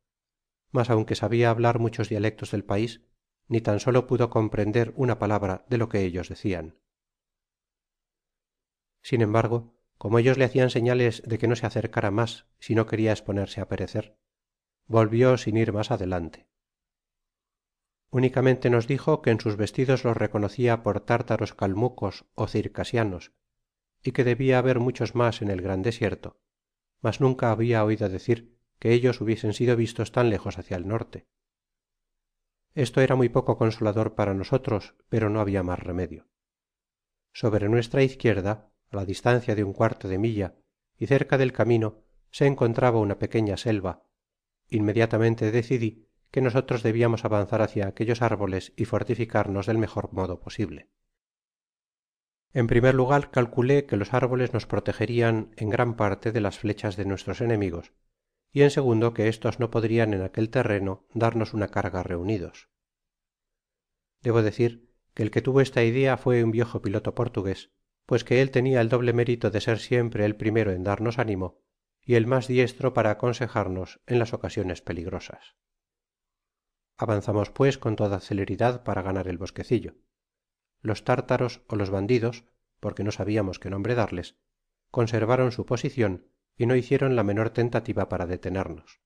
mas aunque sabia hablar muchos dialectos del pais ni tan solo pudo comprender una palabra de lo que ellos decian sin embargo como ellos le hacian señales de que no se acercara mas si no queria esponerse á perecer volvió sin ir mas adelante únicamente nos dijo que en sus vestidos los reconocia por tártaros calmucos ó circasianos y que debia haber muchos mas en el gran desierto mas nunca habia oido decir que ellos hubiesen sido vistos tan lejos hacia el norte esto era muy poco consolador para nosotros pero no habia mas remedio sobre nuestra izquierda á la distancia de un cuarto de milla y cerca del camino se encontraba una pequeña selva inmediatamente decidi que nosotros debiamos avanzar hacia aquellos árboles y fortificarnos del mejor modo posible en primer lugar calculé que los árboles nos protegerian en gran parte de las flechas de nuestros enemigos y en segundo que estos no podrian en aquel terreno darnos una carga reunidos debo decir que el que tuvo esta idea fué un viejo piloto portugués pues que él tenia el doble mérito de ser siempre el primero en darnos ánimo y el mas diestro para aconsejarnos en las ocasiones peligrosas avanzamos pues con toda celeridad para ganar el bosquecillo los tártaros ó los bandidos porque no sabiamos qué nombre darles conservaron su posicion y no hicieron la menor tentativa para detenernos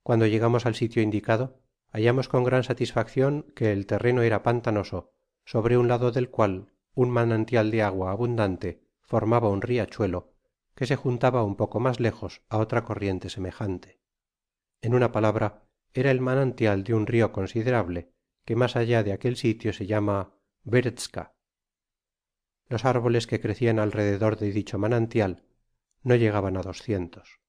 cuando llegamos al sitio indicado hallamos con gran satisfaccion que el terreno era pantanoso sobre un lado del cual un manantial de agua abundante formaba un riachuelo que se juntaba un poco mas lejos á otra corriente semejante en una palabra era el manantial de un rio considerable que mas allá de aquel sitio se llama beretska los árboles que crecian alrededor de dicho manantial no llegaban á 200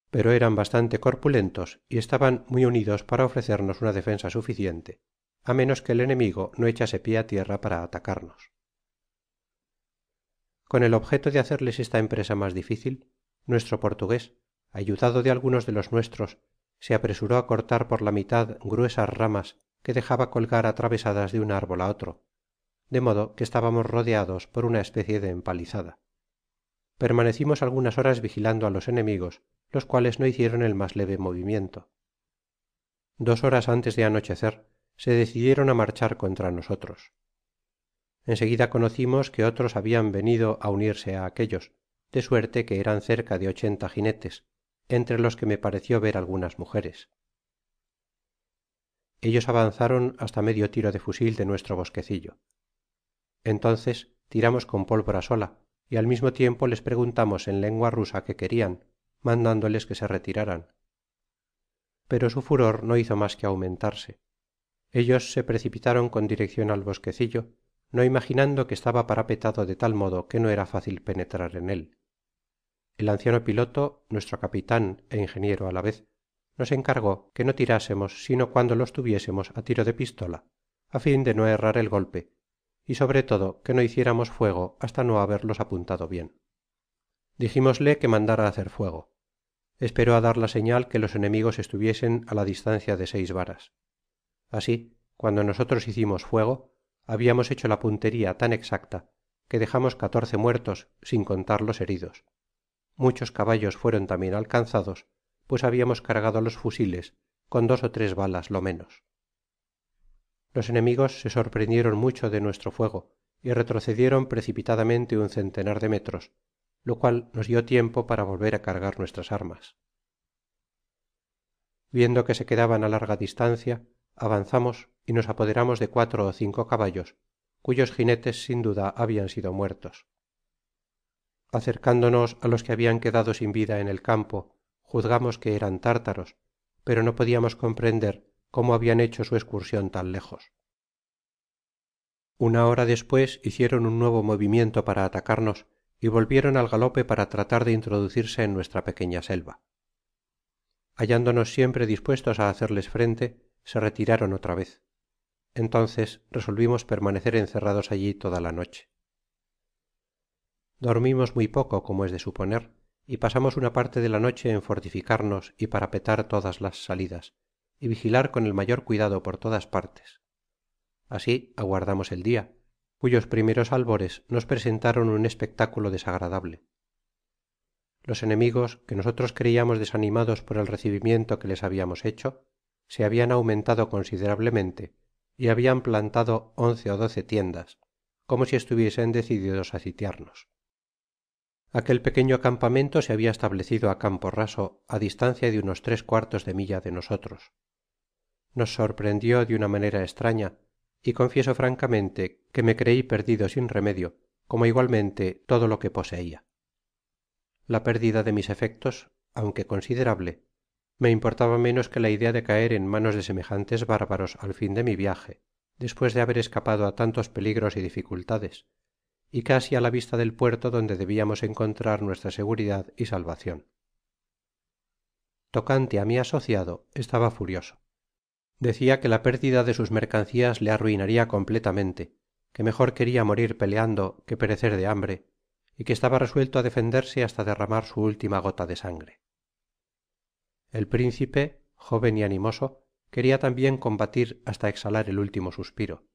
pero eran bastante corpulentos y estaban muy unidos para ofrecernos una defensa suficiente á menos que el enemigo no echase pié á tierra para atacarnos con el objeto de hacerles esta empresa mas difícil nuestro portugués ayudado de algunos de los nuestros se apresuró á cortar por la mitad gruesas ramas que dejaba colgar atravesadas de un árbol á otro de modo que estábamos rodeados por una especie de empalizada permanecimos algunas horas vigilando á los enemigos los cuales no hicieron el mas leve movimiento 2 horas antes de anochecer se decidieron á marchar contra nosotros en seguida conocimos que otros habian venido á unirse á aquellos de suerte que eran cerca de 80 ginetes entre los que me pareció ver algunas mujeres ellos avanzaron hasta medio tiro de fusil de nuestro bosquecillo entonces tiramos con pólvora sola y al mismo tiempo les preguntamos en lengua rusa qué querian mandándoles que se retiraran pero su furor no hizo mas que aumentarse ellos se precipitaron con direccion al bosquecillo no imaginando que estaba parapetado de tal modo que no era fácil penetrar en él el anciano piloto nuestro capitan é ingeniero á la vez nos encargó que no tirásemos sino cuando los tuviésemos á tiro de pistola á fin de no errar el golpe y sobre todo que no hiciéramos fuego hasta no haberlos apuntado bien dijimosle que mandara hacer fuego esperó á dar la señal que los enemigos estuviesen á la distancia de 6 varas así cuando nosotros hicimos fuego habiamos hecho la punteria tan exacta que dejamos 14 muertos sin contar los heridos muchos caballos fueron tambien alcanzados pues habiamos cargado los fusiles con 2 ó 3 balas lo menos los enemigos se sorprendieron mucho de nuestro fuego y retrocedieron precipitadamente un centenar de metros lo cual nos dió tiempo para volver á cargar nuestras armas viendo que se quedaban á larga distancia avanzamos y nos apoderamos de 4 ó 5 caballos cuyos jinetes sin duda habian sido muertos acercándonos á los que habian quedado sin vida en el campo juzgamos que eran tártaros pero no podiamos comprender cómo habian hecho su escursion tan lejos una hora despues hicieron un nuevo movimiento para atacarnos y volvieron al galope para tratar de introducirse en nuestra pequeña selva hallándonos siempre dispuestos á hacerles frente se retiraron otra vez entonces resolvimos permanecer encerrados allí toda la noche dormimos muy poco como es de suponer y pasamos una parte de la noche en fortificarnos y parapetar todas las salidas y vigilar con el mayor cuidado por todas partes así aguardamos el dia cuyos primeros albores nos presentaron un espectáculo desagradable los enemigos, que nosotros creiamos desanimados por el recibimiento que les habiamos hecho, se habian aumentado considerablemente y habian plantado 11 ó 12 tiendas, como si estuviesen decididos á sitiarnos. Aquel pequeño campamento se habia establecido á campo raso, á distancia de unos 3/4 de milla de nosotros. Nos sorprendió de una manera estraña, y confieso francamente que me crei perdido sin remedio, como igualmente todo lo que poseia. La pérdida de mis efectos, aunque considerable, me importaba menos que la idea de caer en manos de semejantes bárbaros al fin de mi viaje, despues de haber escapado á tantos peligros y dificultades, y casi á la vista del puerto donde debiamos encontrar nuestra seguridad y salvacion. Tocante á mi asociado, estaba furioso. Decia que la pérdida de sus mercancías le arruinaria completamente, que mejor queria morir peleando que perecer de hambre, y que estaba resuelto á defenderse hasta derramar su última gota de sangre. El principe, joven y animoso, queria tambien combatir hasta exhalar el último suspiro,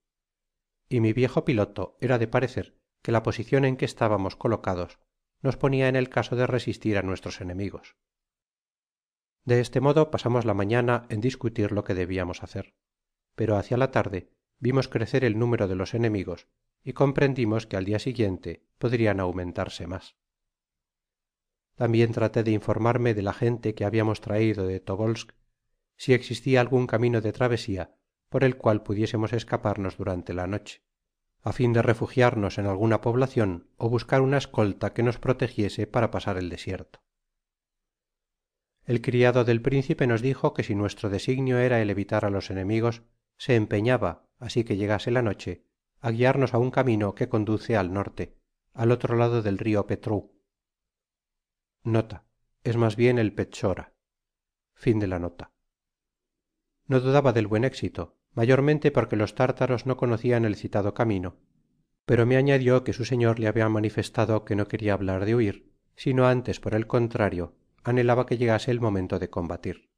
y mi viejo piloto era de parecer que la posicion en que estábamos colocados nos ponia en el caso de resistir á nuestros enemigos. De este modo pasamos la mañana en discutir lo que debiamos hacer, pero hacia la tarde vimos crecer el número de los enemigos y comprendimos que al dia siguiente podrian aumentarse mas. Tambien traté de informarme de la gente que habiamos traido de tobolsk, si existia algun camino de travesía por el cual pudiésemos escaparnos durante la noche, á fin de refugiarnos en alguna poblacion ó buscar una escolta que nos protegiese para pasar el desierto. El criado del principe nos dijo que si nuestro designio era el evitar á los enemigos, se empeñaba, así que llegase la noche, á guiarnos á un camino que conduce al norte, al otro lado del rio petrou. Nota: es mas bien el petchora. Fin de la nota. No dudaba del buen éxito, mayormente porque los tártaros no conocian el citado camino, pero me añadió que su señor le habia manifestado que no queria hablar de huir, sino antes, por el contrario, anhelaba que llegase el momento de combatir.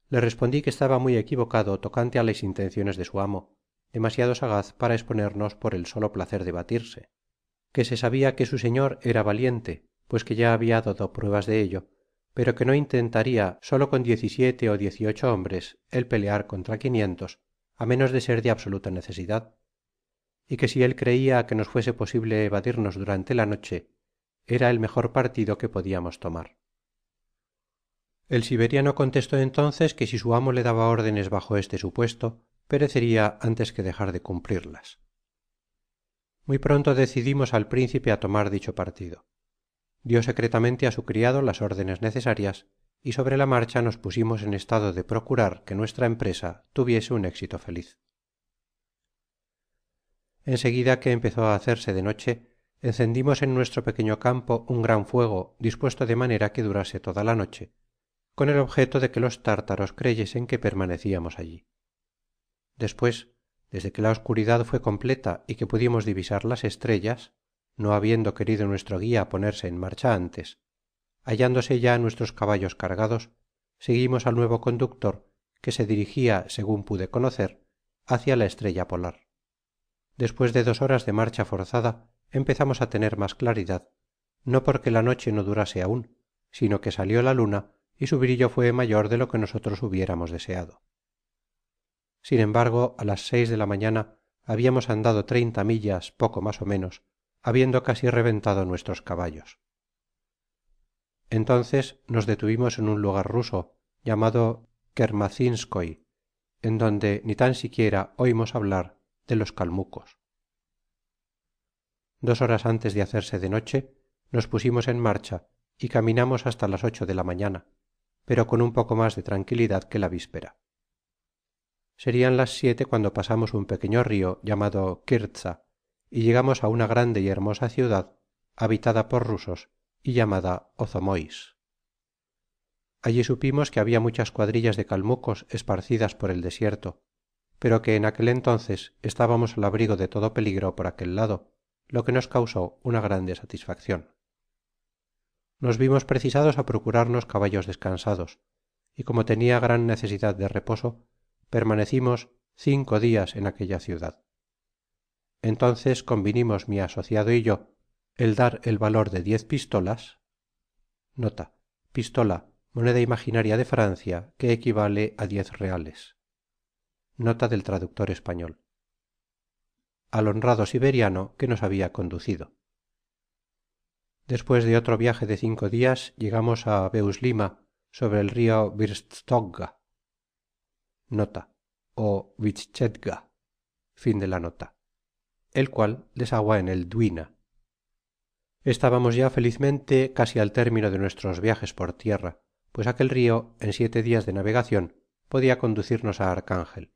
Le respondi que estaba muy equivocado tocante á las intenciones de su amo, demasiado sagaz para exponernos por el solo placer de batirse, que se sabia que su señor era valiente, pues que ya habia dado pruebas de ello, pero que no intentaria solo con 17 ó 18 hombres el pelear contra 500, á menos de ser de absoluta necesidad, y que si él creia que nos fuese posible evadirnos durante la noche, era el mejor partido que podiamos tomar. El siberiano contestó entonces que si su amo le daba órdenes bajo este supuesto, pereceria antes que dejar de cumplirlas. Muy pronto decidimos al principe á tomar dicho partido. Dió secretamente á su criado las órdenes necesarias, y sobre la marcha nos pusimos en estado de procurar que nuestra empresa tuviese un éxito feliz. En seguida que empezó á hacerse de noche, encendimos en nuestro pequeño campo un gran fuego dispuesto de manera que durase toda la noche, con el objeto de que los tártaros creyesen que permaneciamos allí. Despues, desde que la oscuridad fué completa y que pudimos divisar las estrellas, no habiendo querido nuestro guia ponerse en marcha antes, hallándose ya nuestros caballos cargados, seguimos al nuevo conductor, que se dirigia, segun pude conocer, hacia la estrella polar. Despues de 2 horas de marcha forzada, empezamos á tener mas claridad, no porque la noche no durase aun, sino que salió la luna y su brillo fué mayor de lo que nosotros hubiéramos deseado. Sin embargo, á las 6 de la mañana habiamos andado 30 millas, poco mas ó menos, habiendo casi reventado nuestros caballos. Entonces nos detuvimos en un lugar ruso llamado Kermazinskoy, en donde ni tan siquiera oimos hablar de los kalmucos. 2 horas antes de hacerse de noche nos pusimos en marcha y caminamos hasta las 8 de la mañana, pero con un poco mas de tranquilidad que la víspera. Serian las 7 cuando pasamos un pequeño rio llamado Kirtza y llegamos á una grande y hermosa ciudad habitada por rusos y llamada ozomois. Allí supimos que habia muchas cuadrillas de kalmucos esparcidas por el desierto, pero que en aquel entonces estábamos al abrigo de todo peligro por aquel lado, lo que nos causó una grande satisfaccion. Nos vimos precisados á procurarnos caballos descansados, y como tenia gran necesidad de reposo, permanecimos 5 dias en aquella ciudad. Entonces convinimos mi asociado y yo el dar el valor de 10 pistolas. Nota: pistola, moneda imaginaria de Francia que equivale a 10 reales. Nota del traductor español. Al honrado siberiano que nos habia conducido. Despues de otro viaje de 5 dias llegamos á Beuslima, sobre el rio Virstogga. Nota: o Vichtchedga. Fin de la nota. El cual desagua en el Dwina. Estábamos ya felizmente casi al término de nuestros viajes por tierra, pues aquel rio en 7 dias de navegacion podia conducirnos á Archangel.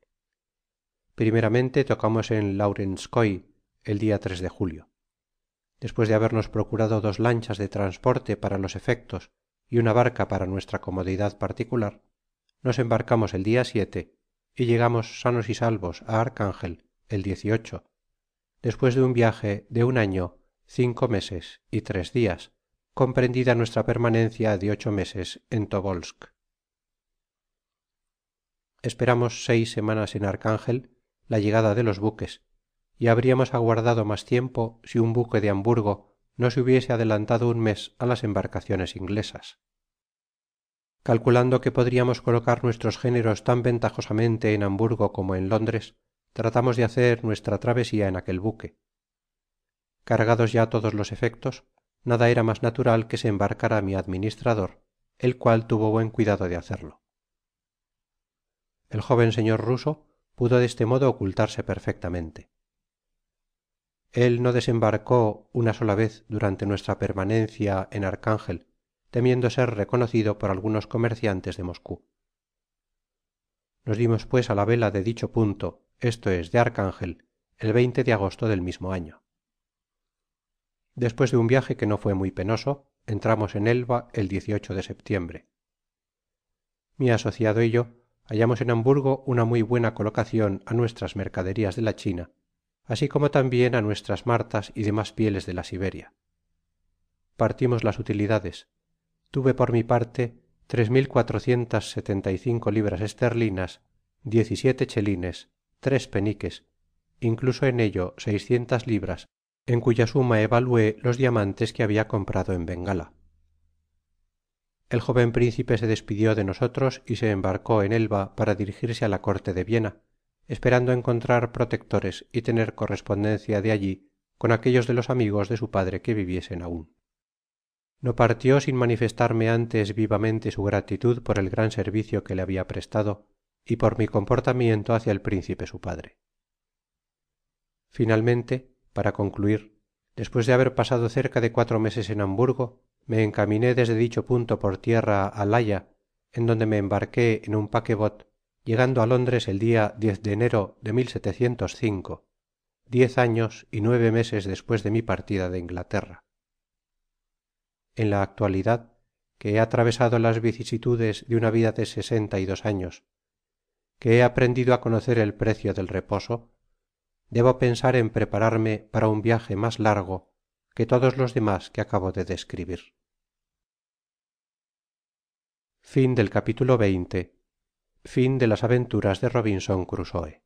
Primeramente tocamos en Laurenskoy el dia 3 de julio. Despues de habernos procurado 2 lanchas de transporte para los efectos y una barca para nuestra comodidad particular, nos embarcamos el dia 7 y llegamos sanos y salvos á Archangel el 18, despues de un viaje de 1 año, 5 meses y 3 dias, comprendida nuestra permanencia de 8 meses en Tobolsk. Esperamos 6 semanas en Archangel la llegada de los buques, y habriamos aguardado mas tiempo si un buque de Hamburgo no se hubiese adelantado un mes á las embarcaciones inglesas. Calculando que podriamos colocar nuestros géneros tan ventajosamente en Hamburgo como en Londres, tratamos de hacer nuestra travesía en aquel buque. Cargados ya todos los efectos, nada era mas natural que se embarcara mi administrador, el cual tuvo buen cuidado de hacerlo. El joven señor ruso pudo de este modo ocultarse perfectamente. Él no desembarcó una sola vez durante nuestra permanencia en Archangel, temiendo ser reconocido por algunos comerciantes de Moscou. Nos dimos pues á la vela de dicho punto, esto es de Archangel, el 20 de agosto del mismo año. Despues de un viaje que no fué muy penoso, entramos en Elba el 18 de septiembre. Mi asociado y yo hallamos en Hamburgo una muy buena colocacion á nuestras mercaderías de la China, así como tambien á nuestras martas y demas pieles de la Siberia. Partimos las utilidades. Tuve por mi parte 3475 libras esterlinas, 17 chelines, 3 peniques, incluso en ello 600 libras, en cuya suma evalué los diamantes que habia comprado en Bengala. El joven príncipe se despidió de nosotros y se embarcó en Elba para dirigirse á la corte de Viena, esperando encontrar protectores y tener correspondencia de allí con aquellos de los amigos de su padre que viviesen aun. No partió sin manifestarme antes vivamente su gratitud por el gran servicio que le habia prestado y por mi comportamiento hacia el príncipe su padre. Finalmente, para concluir, despues de haber pasado cerca de 4 meses en Hamburgo, me encaminé desde dicho punto por tierra á Laya, en donde me embarqué en un paquebot, llegando á Londres el dia 10 de enero de 10 años y 9 meses despues de mi partida de Inglaterra. En la actualidad, que he atravesado las vicisitudes de una vida de 62 años, que he aprendido á conocer el precio del reposo, debo pensar en prepararme para un viaje mas largo que todos los demas que acabo de describir. Fin del capítulo 20. Fin de las aventuras de Robinson Crusoe.